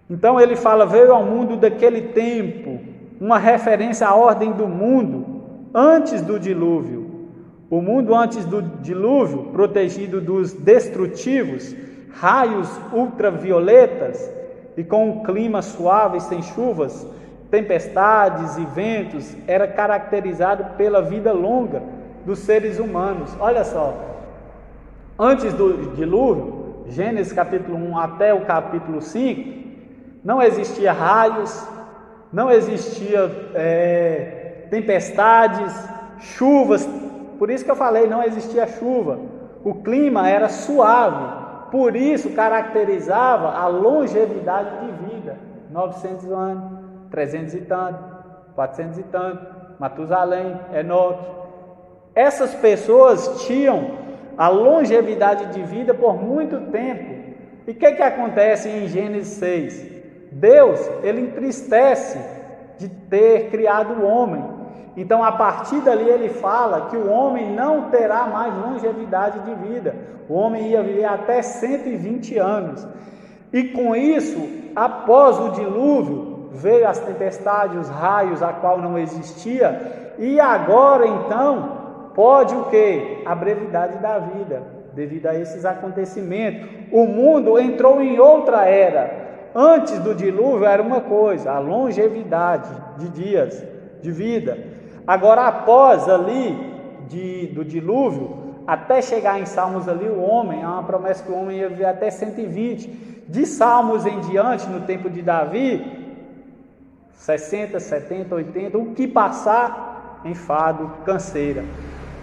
[SPEAKER 1] Então ele fala, veio ao mundo daquele tempo, uma referência à ordem do mundo antes do dilúvio. O mundo antes do dilúvio, protegido dos destrutivos raios ultravioletas e com um clima suave, sem chuvas, tempestades e ventos, era caracterizado pela vida longa dos seres humanos. Olha só, antes do dilúvio, Gênesis capítulo 1 até o capítulo 5, não existia raios, não existia tempestades, chuvas, por isso que eu falei, não existia chuva, o clima era suave, por isso caracterizava a longevidade de vida, 900 anos, 300 e tanto, 400 e tanto, Matusalém, Enoque. Essas pessoas tinham a longevidade de vida por muito tempo. E o que acontece em Gênesis 6? Deus, ele entristece de ter criado o homem. Então, a partir dali ele fala que o homem não terá mais longevidade de vida. O homem ia viver até 120 anos. E com isso, após o dilúvio, veio as tempestades, os raios, a qual não existia, e agora então pode o quê? A brevidade da vida, devido a esses acontecimentos. O mundo entrou em outra era. Antes do dilúvio era uma coisa, a longevidade de dias, de vida. Agora após ali do dilúvio, até chegar em Salmos ali, o homem, há uma promessa que o homem ia viver até 120. De Salmos em diante, no tempo de Davi, 60, 70, 80, o que passar, enfado, canseira.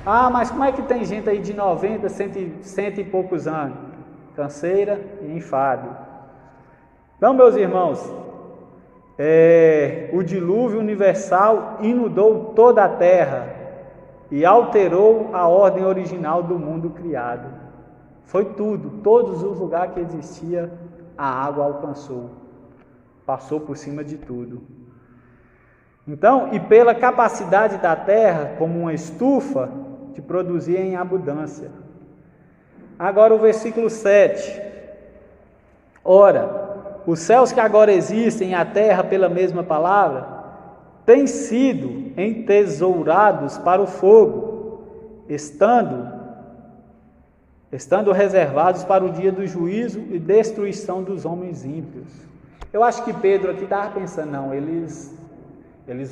[SPEAKER 1] Ah, mas como é que tem gente aí de 90, 100 e poucos anos? Canseira e enfado. Então, meus irmãos, o dilúvio universal inundou toda a terra e alterou a ordem original do mundo criado. Foi tudo, todos os lugares que existia, a água alcançou, passou por cima de tudo. Então, e pela capacidade da terra, como uma estufa, de produzir em abundância. Agora o versículo 7. Ora, os céus que agora existem e a terra, pela mesma palavra, têm sido entesourados para o fogo, estando reservados para o dia do juízo e destruição dos homens ímpios. Eu acho que Pedro aqui estava pensando, não, eles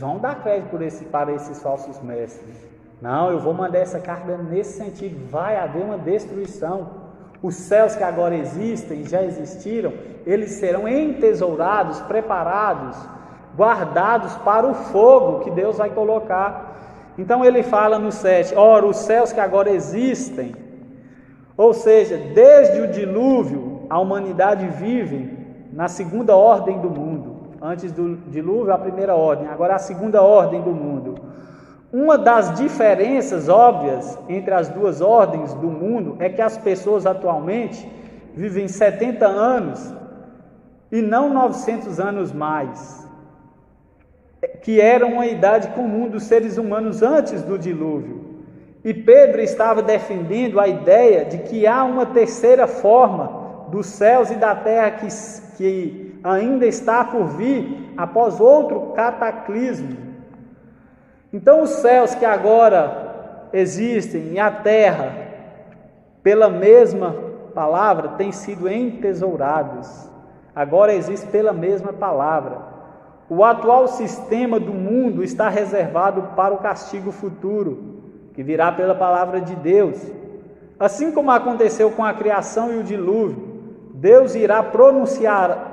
[SPEAKER 1] vão dar crédito para esses falsos mestres. Não, eu vou mandar essa carga nesse sentido, vai haver uma destruição. Os céus que agora existem, já existiram, eles serão entesourados, preparados, guardados para o fogo que Deus vai colocar. Então ele fala no 7, ora, os céus que agora existem, ou seja, desde o dilúvio, a humanidade vive na segunda ordem do mundo. Antes do dilúvio, a primeira ordem, agora a segunda ordem do mundo. Uma das diferenças óbvias entre as duas ordens do mundo é que as pessoas atualmente vivem 70 anos e não 900 anos mais, que era uma idade comum dos seres humanos antes do dilúvio. E Pedro estava defendendo a ideia de que há uma terceira forma dos céus e da terra que ainda está por vir após outro cataclismo. Então os céus que agora existem e a terra, pela mesma palavra, têm sido entesourados. Agora existe pela mesma palavra. O atual sistema do mundo está reservado para o castigo futuro, que virá pela palavra de Deus. Assim como aconteceu com a criação e o dilúvio, Deus irá pronunciá-lo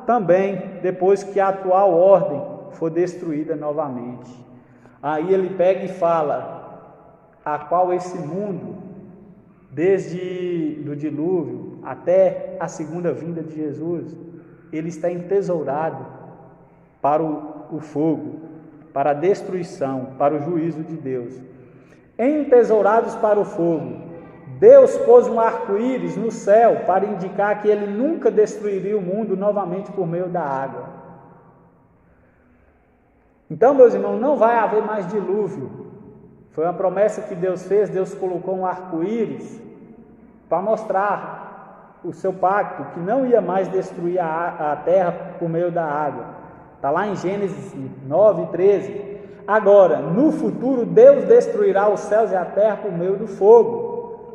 [SPEAKER 1] também, depois que a atual ordem for destruída novamente. Aí ele pega e fala, a qual esse mundo, desde o dilúvio até a segunda vinda de Jesus, ele está entesourado para o fogo, para a destruição, para o juízo de Deus. Entesourados para o fogo, Deus pôs um arco-íris no céu para indicar que ele nunca destruiria o mundo novamente por meio da água. Então, meus irmãos, não vai haver mais dilúvio. Foi uma promessa que Deus fez. Deus colocou um arco-íris para mostrar o seu pacto, que não ia mais destruir a terra por meio da água. Está lá em Gênesis 9:13. Agora, no futuro, Deus destruirá os céus e a terra por meio do fogo.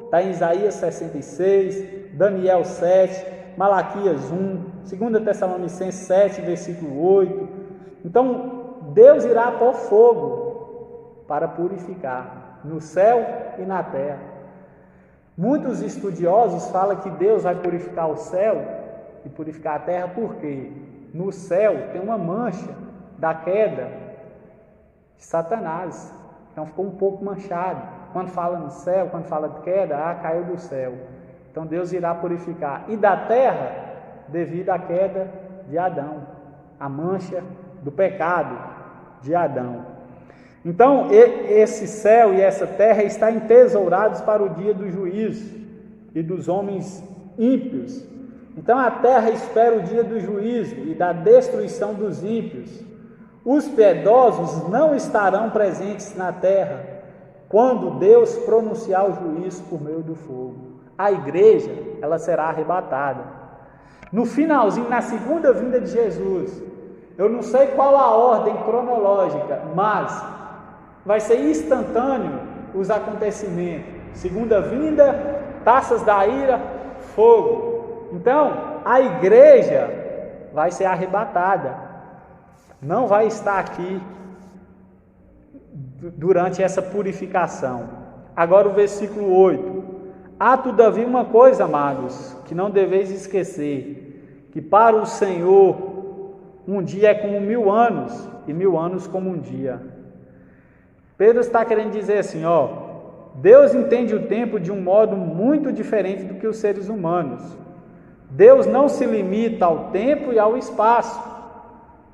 [SPEAKER 1] Está em Isaías 66, Daniel 7, Malaquias 1, 2 Tessalonicenses 7, versículo 8. Então, Deus irá pôr fogo para purificar no céu e na terra. Muitos estudiosos falam que Deus vai purificar o céu e purificar a terra, porque no céu tem uma mancha da queda de Satanás. Então ficou um pouco manchado. Quando fala no céu, quando fala de queda, caiu do céu. Então Deus irá purificar. E da terra, devido à queda de Adão, a mancha do pecado de Adão. Então esse céu e essa terra estão entesourados para o dia do juízo e dos homens ímpios. Então a terra espera o dia do juízo e da destruição dos ímpios. Os piedosos não estarão presentes na terra quando Deus pronunciar o juízo por meio do fogo. A igreja, ela será arrebatada. No finalzinho, na segunda vinda de Jesus, eu não sei qual a ordem cronológica, mas vai ser instantâneo os acontecimentos. Segunda vinda, taças da ira, fogo. Então, a igreja vai ser arrebatada. Não vai estar aqui durante essa purificação. Agora o versículo 8. Há todavia uma coisa, amados, que não deveis esquecer, que para o Senhor um dia é como 1000 anos, e 1000 anos como um dia. Pedro está querendo dizer assim, Deus entende o tempo de um modo muito diferente do que os seres humanos. Deus não se limita ao tempo e ao espaço.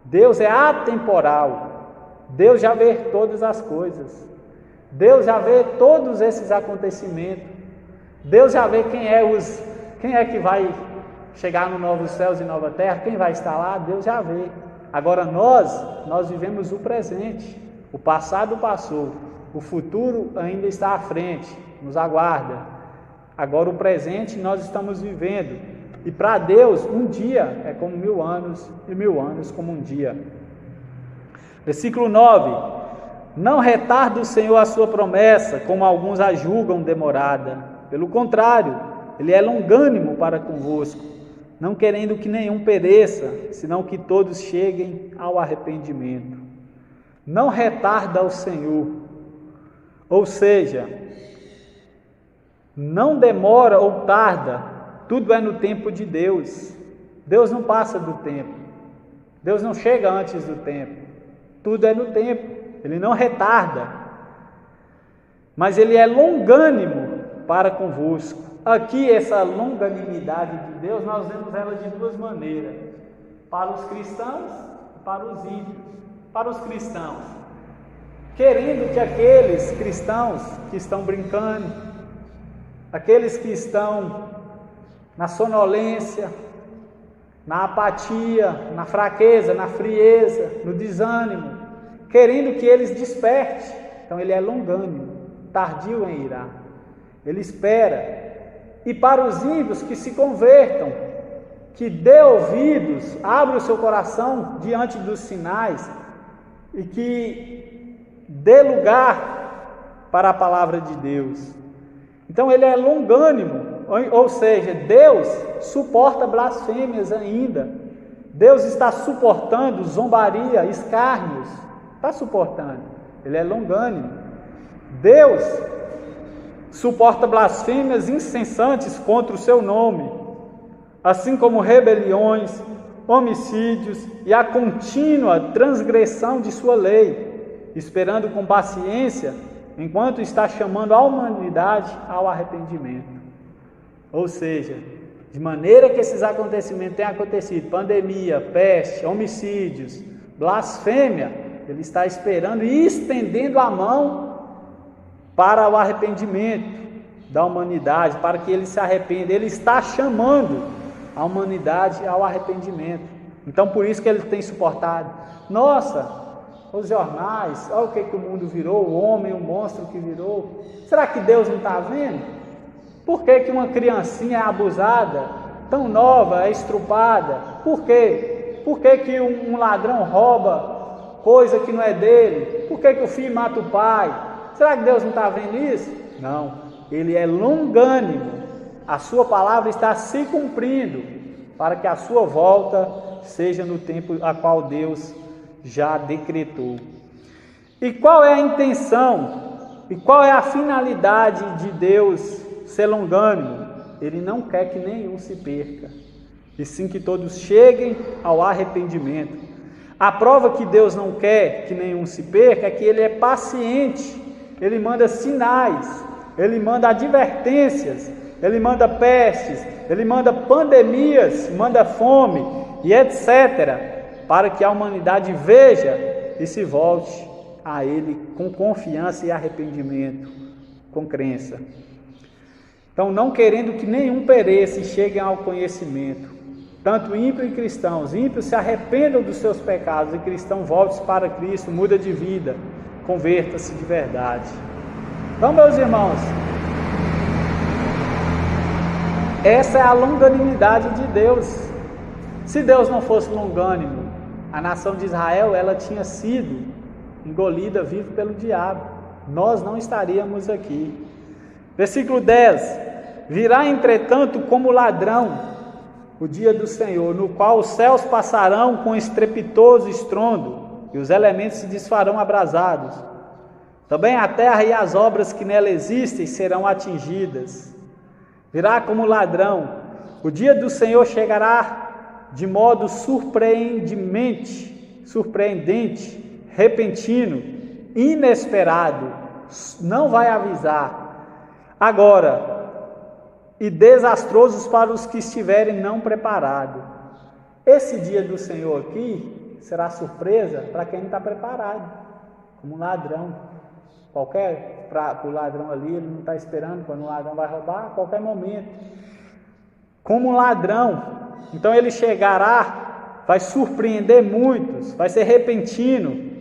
[SPEAKER 1] Deus é atemporal. Deus já vê todas as coisas. Deus já vê todos esses acontecimentos. Deus já vê quem é que vai chegar no novo céus e nova terra, quem vai estar lá, Deus já vê. Agora nós vivemos o presente. O passado passou, o futuro ainda está à frente, nos aguarda. Agora o presente nós estamos vivendo. E para Deus, um dia é como 1000 anos, e 1000 anos como um dia. Versículo 9. Não retarda o Senhor a sua promessa, como alguns a julgam demorada. Pelo contrário, Ele é longânimo para convosco, não querendo que nenhum pereça, senão que todos cheguem ao arrependimento. Não retarda o Senhor, ou seja, não demora ou tarda. Tudo é no tempo de Deus. Deus não passa do tempo. Deus não chega antes do tempo. Tudo é no tempo. Ele não retarda. Mas Ele é longânimo para convosco. Aqui essa longanimidade de Deus, nós vemos ela de duas maneiras. Para os cristãos e para os ímpios. Para os cristãos, querendo que aqueles cristãos que estão brincando, aqueles que estão na sonolência, na apatia, na fraqueza, na frieza, no desânimo, querendo que eles despertem. Então Ele é longânimo, tardio em irar. Ele espera. E para os ímpios que se convertam, que dê ouvidos, abra o seu coração diante dos sinais, e que dê lugar para a palavra de Deus. Então ele é longânimo, ou seja, Deus suporta blasfêmias ainda. Deus está suportando zombaria, escárnios, está suportando. Ele é longânimo. Deus suporta blasfêmias incessantes contra o seu nome, assim como rebeliões, homicídios e a contínua transgressão de sua lei, esperando com paciência enquanto está chamando a humanidade ao arrependimento. Ou seja, de maneira que esses acontecimentos têm acontecido, pandemia, peste, homicídios, blasfêmia, ele está esperando e estendendo a mão para o arrependimento da humanidade, para que ele se arrependa. Ele está chamando a humanidade ao arrependimento. Então por isso que ele tem suportado. Nossa, os jornais, olha o que o mundo virou, o homem, o monstro que virou. Será que Deus não está vendo? Por que uma criancinha é abusada, tão nova, é estrupada? Por quê? Por que um ladrão rouba coisa que não é dele? Por que o filho mata o pai? Será que Deus não está vendo isso? Não, ele é longânimo, a sua palavra está se cumprindo, para que a sua volta seja no tempo a qual Deus já decretou. E qual é a intenção, e qual é a finalidade de Deus ser longânimo? Ele não quer que nenhum se perca, e sim que todos cheguem ao arrependimento. A prova que Deus não quer que nenhum se perca é que ele é paciente. Ele manda sinais, ele manda advertências, ele manda pestes, ele manda pandemias, manda fome e etc. Para que a humanidade veja e se volte a ele com confiança e arrependimento, com crença. Então, não querendo que nenhum pereça e chegue ao conhecimento, tanto ímpio e cristãos, ímpios se arrependam dos seus pecados e cristão volte para Cristo, muda de vida, converta-se de verdade. Então, meus irmãos, essa é a longanimidade de Deus. Se Deus não fosse longânimo, a nação de Israel, ela tinha sido engolida viva pelo diabo. Nós não estaríamos aqui. Versículo 10: virá entretanto como ladrão o dia do Senhor, no qual os céus passarão com estrepitoso estrondo, e os elementos se desfarão abrasados. Também a terra e as obras que nela existem serão atingidas. Virá como ladrão. O dia do Senhor chegará de modo surpreendente, repentino, inesperado. Não vai avisar. Agora, e desastrosos para os que estiverem não preparados. Esse dia do Senhor aqui será surpresa para quem não está preparado, como um ladrão. Para o ladrão ali, ele não está esperando quando o ladrão vai roubar, a qualquer momento. Como um ladrão. Então ele chegará, vai surpreender muitos, vai ser repentino,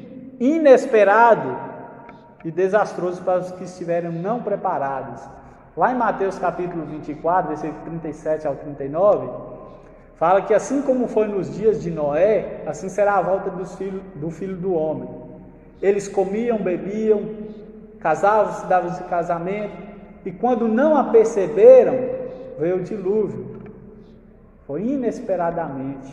[SPEAKER 1] inesperado e desastroso para os que estiverem não preparados. Lá em Mateus capítulo 24, versículo 37 ao 39, fala que assim como foi nos dias de Noé, assim será a volta do Filho do Homem. Eles comiam, bebiam, casavam-se, davam-se casamento, e quando não a perceberam, veio o dilúvio. Foi inesperadamente.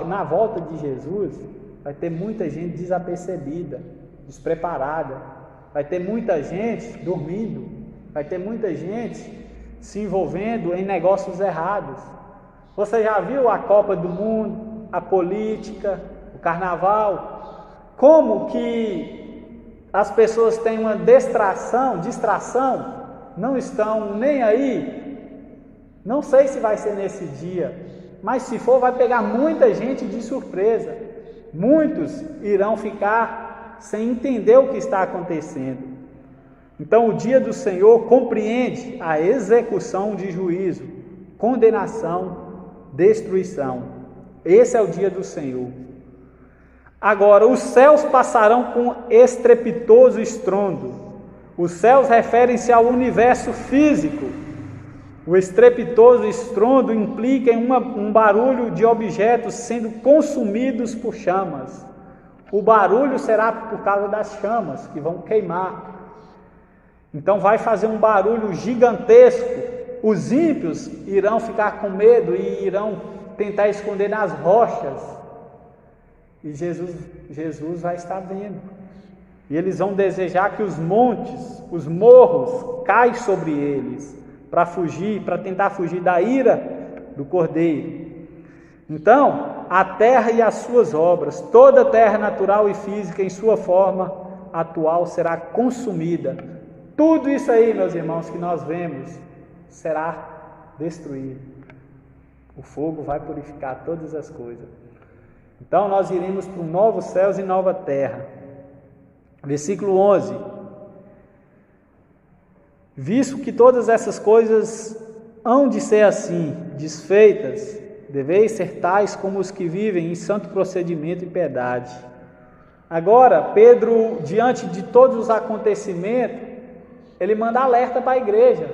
[SPEAKER 1] Na volta de Jesus, vai ter muita gente desapercebida, despreparada, vai ter muita gente dormindo, vai ter muita gente se envolvendo em negócios errados. Você já viu a Copa do Mundo, a política, o carnaval? Como que as pessoas têm uma distração, não estão nem aí? Não sei se vai ser nesse dia, mas se for, vai pegar muita gente de surpresa. Muitos irão ficar sem entender o que está acontecendo. Então, o dia do Senhor compreende a execução de juízo, condenação, destruição. Esse é o dia do Senhor. Agora, os céus passarão com estrepitoso estrondo. Os céus referem-se ao universo físico. O estrepitoso estrondo implica em um barulho de objetos sendo consumidos por chamas. O barulho será por causa das chamas que vão queimar. Então vai fazer um barulho gigantesco. Os ímpios irão ficar com medo e irão tentar esconder nas rochas. E Jesus vai estar vendo. E eles vão desejar que os montes, os morros, caem sobre eles para fugir, para tentar fugir da ira do Cordeiro. Então, a terra e as suas obras, toda a terra natural e física em sua forma atual será consumida. Tudo isso aí, meus irmãos, que nós vemos, será destruído. O fogo vai purificar todas as coisas. Então, nós iremos para novos céus e nova terra. Versículo 11. Visto que todas essas coisas hão de ser assim, desfeitas, deveis ser tais como os que vivem em santo procedimento e piedade. Agora, Pedro, diante de todos os acontecimentos, ele manda alerta para a igreja.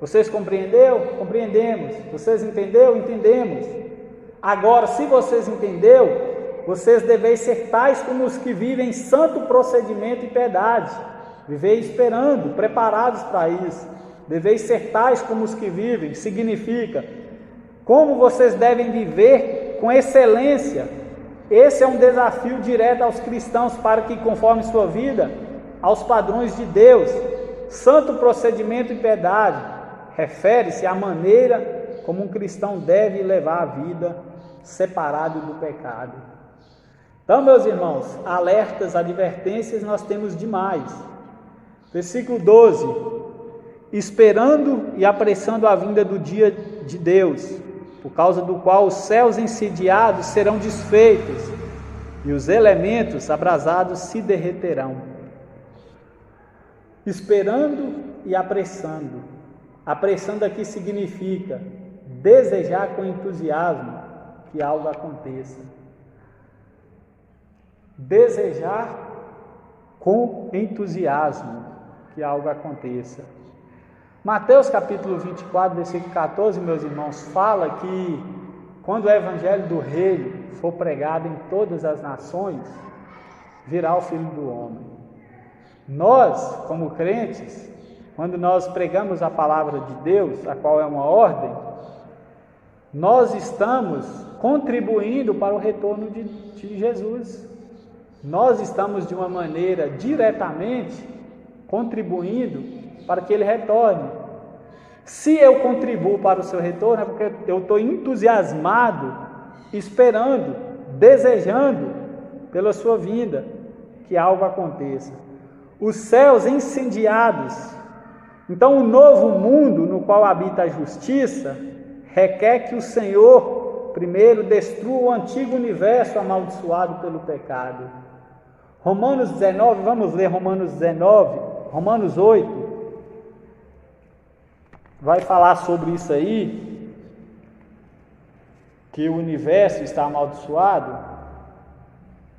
[SPEAKER 1] Vocês compreenderam? Compreendemos. Vocês entenderam? Entendemos. Agora, se vocês entenderam, vocês deveis ser tais como os que vivem em santo procedimento e piedade. Viveis esperando, preparados para isso. Deveis ser tais como os que vivem, significa como vocês devem viver com excelência. Esse é um desafio direto aos cristãos para que conforme sua vida aos padrões de Deus. Santo procedimento e piedade refere-se à maneira como um cristão deve levar a vida separado do pecado. Então, meus irmãos, alertas, advertências nós temos demais. Versículo 12: esperando e apressando a vinda do dia de Deus, por causa do qual os céus incendiados serão desfeitos e os elementos abrasados se derreterão. Esperando e apressando. Apressando aqui significa desejar com entusiasmo que algo aconteça. Desejar com entusiasmo que algo aconteça. Mateus capítulo 24, versículo 14, meus irmãos, fala que quando o evangelho do reino for pregado em todas as nações, virá o Filho do Homem. Nós, como crentes, quando nós pregamos a palavra de Deus, a qual é uma ordem, nós estamos contribuindo para o retorno de Jesus. Nós estamos de uma maneira diretamente contribuindo para que ele retorne. Se eu contribuo para o seu retorno, é porque eu estou entusiasmado, esperando, desejando pela sua vinda que algo aconteça. Os céus incendiados. Então, o novo mundo no qual habita a justiça requer que o Senhor primeiro destrua o antigo universo amaldiçoado pelo pecado. Romanos 19, vamos ler Romanos 19, Romanos 8. Vai falar sobre isso aí, que o universo está amaldiçoado.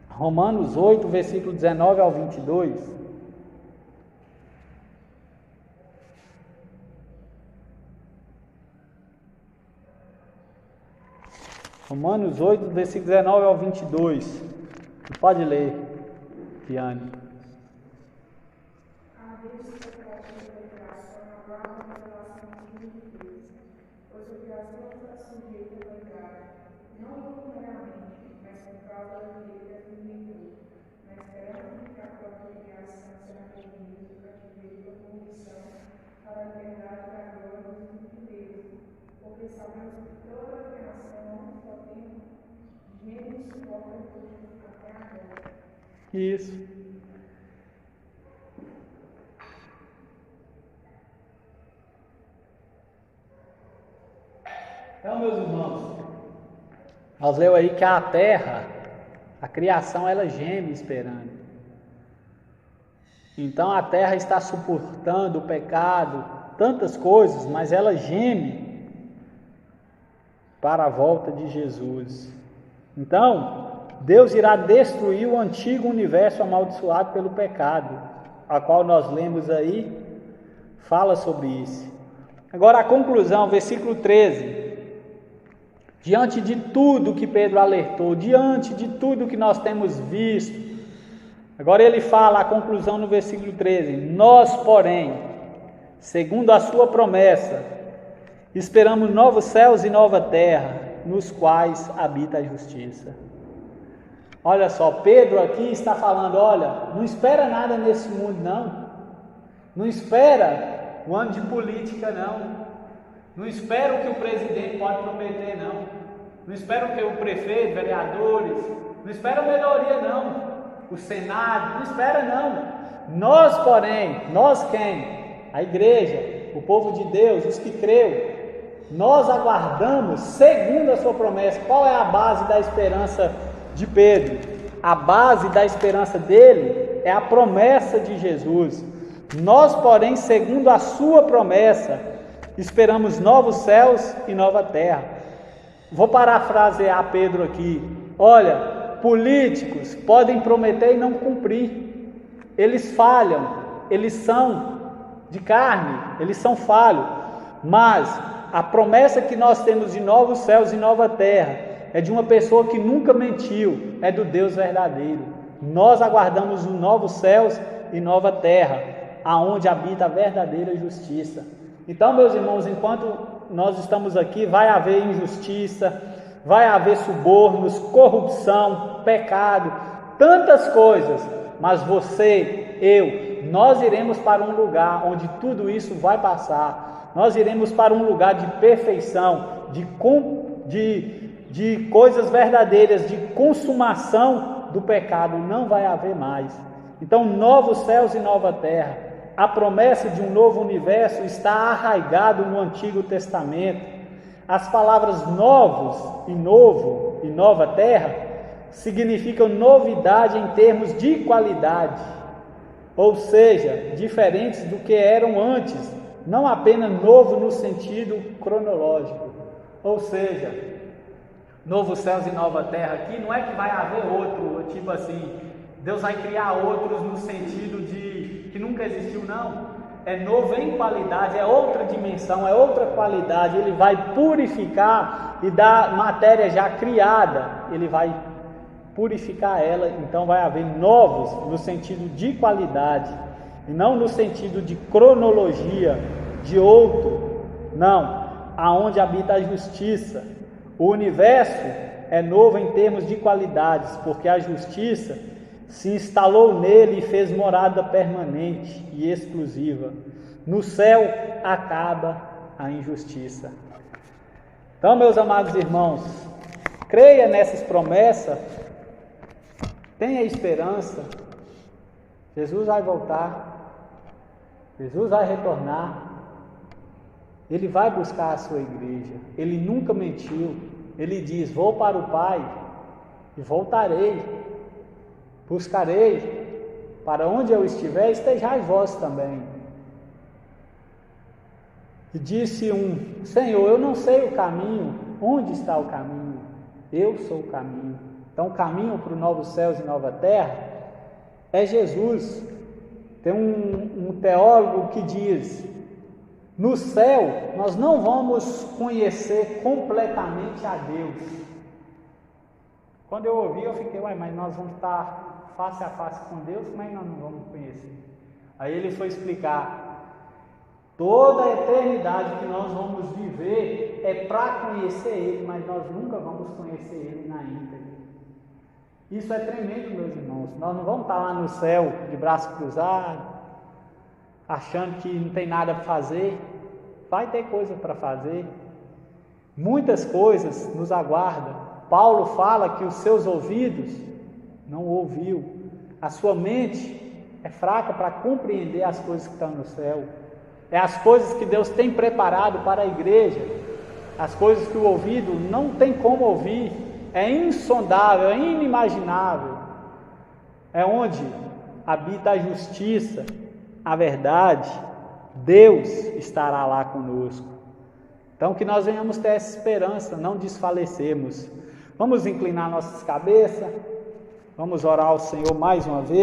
[SPEAKER 1] Romanos 8, versículo 19 ao 22. Romanos 8, versículo 19 ao 22. Pode ler, Tiane. Isso. Então, meus irmãos, nós lemos aí que a terra, a criação, ela geme esperando. Então a terra está suportando o pecado, tantas coisas, mas ela geme para a volta de Jesus. Então, Deus irá destruir o antigo universo amaldiçoado pelo pecado, a qual nós lemos aí, fala sobre isso. Agora a conclusão, versículo 13. diante de tudo que Pedro alertou, diante de tudo que nós temos visto. Agora ele fala a conclusão no versículo 13: nós, porém, segundo a sua promessa, esperamos novos céus e nova terra, nos quais habita a justiça. Olha só, Pedro aqui está falando, olha, não espera nada nesse mundo não, não espera o ano de política não espera o que o presidente pode prometer não espera o que o prefeito, vereadores, não espera melhoria não, o Senado, não espera não. Nós, porém, nós quem? A igreja, o povo de Deus, os que creu, nós aguardamos segundo a sua promessa. Qual é a base da esperança de Pedro? A base da esperança dele é a promessa de Jesus. Nós, porém, segundo a sua promessa, esperamos novos céus e nova terra. Vou parafrasear Pedro aqui. Olha, políticos podem prometer e não cumprir. Eles falham, eles são de carne, eles são falhos. Mas a promessa que nós temos de novos céus e nova terra é de uma pessoa que nunca mentiu, é do Deus verdadeiro. Nós aguardamos os novos céus e nova terra, aonde habita a verdadeira justiça. Então, meus irmãos, enquanto nós estamos aqui, vai haver injustiça, vai haver subornos, corrupção, pecado, tantas coisas, mas você, eu, nós iremos para um lugar onde tudo isso vai passar. Nós iremos para um lugar de perfeição, de coisas verdadeiras, de consumação do pecado, não vai haver mais. Então, novos céus e nova terra. A promessa de um novo universo está arraigado no Antigo Testamento. As palavras novos e novo e nova terra significam novidade em termos de qualidade, ou seja, diferentes do que eram antes, não apenas novo no sentido cronológico. Ou seja, novos céus e nova terra aqui não é que vai haver outro, tipo assim, Deus vai criar outros no sentido de que nunca existiu, não. É novo em qualidade, é outra dimensão, é outra qualidade. Ele vai purificar e da matéria já criada, ele vai purificar ela. Então vai haver novos no sentido de qualidade e não no sentido de cronologia, de outro. Não, aonde habita a justiça. O universo é novo em termos de qualidades, porque a justiça se instalou nele e fez morada permanente e exclusiva. No céu acaba a injustiça. Então, meus amados irmãos, creia nessas promessas, tenha esperança. Jesus vai voltar, Jesus vai retornar, Ele vai buscar a sua igreja. Ele nunca mentiu. Ele diz: vou para o Pai e voltarei. Buscarei, para onde eu estiver, estejais vós também. E disse um: Senhor, eu não sei o caminho. Onde está o caminho? Eu sou o caminho. Então, o caminho para os novos céus e nova terra é Jesus. Tem um teólogo que diz: no céu nós não vamos conhecer completamente a Deus. Quando eu ouvi, eu fiquei: mas nós vamos estar face a face com Deus, mas nós não vamos conhecer. Aí ele foi explicar: toda a eternidade que nós vamos viver é para conhecer Ele, mas nós nunca vamos conhecer Ele na íntegra. Isso é tremendo, meus irmãos. Nós não vamos estar lá no céu de braço cruzado, achando que não tem nada para fazer. Vai ter coisa para fazer. Muitas coisas nos aguardam. Paulo fala que os seus ouvidos não ouviu, a sua mente é fraca para compreender as coisas que estão no céu. É as coisas que Deus tem preparado para a igreja, as coisas que o ouvido não tem como ouvir. É insondável, é inimaginável. É onde habita a justiça, a verdade. Deus estará lá conosco. Então, que nós venhamos ter essa esperança, não desfalecemos. Vamos inclinar nossas cabeças, vamos orar ao Senhor mais uma vez.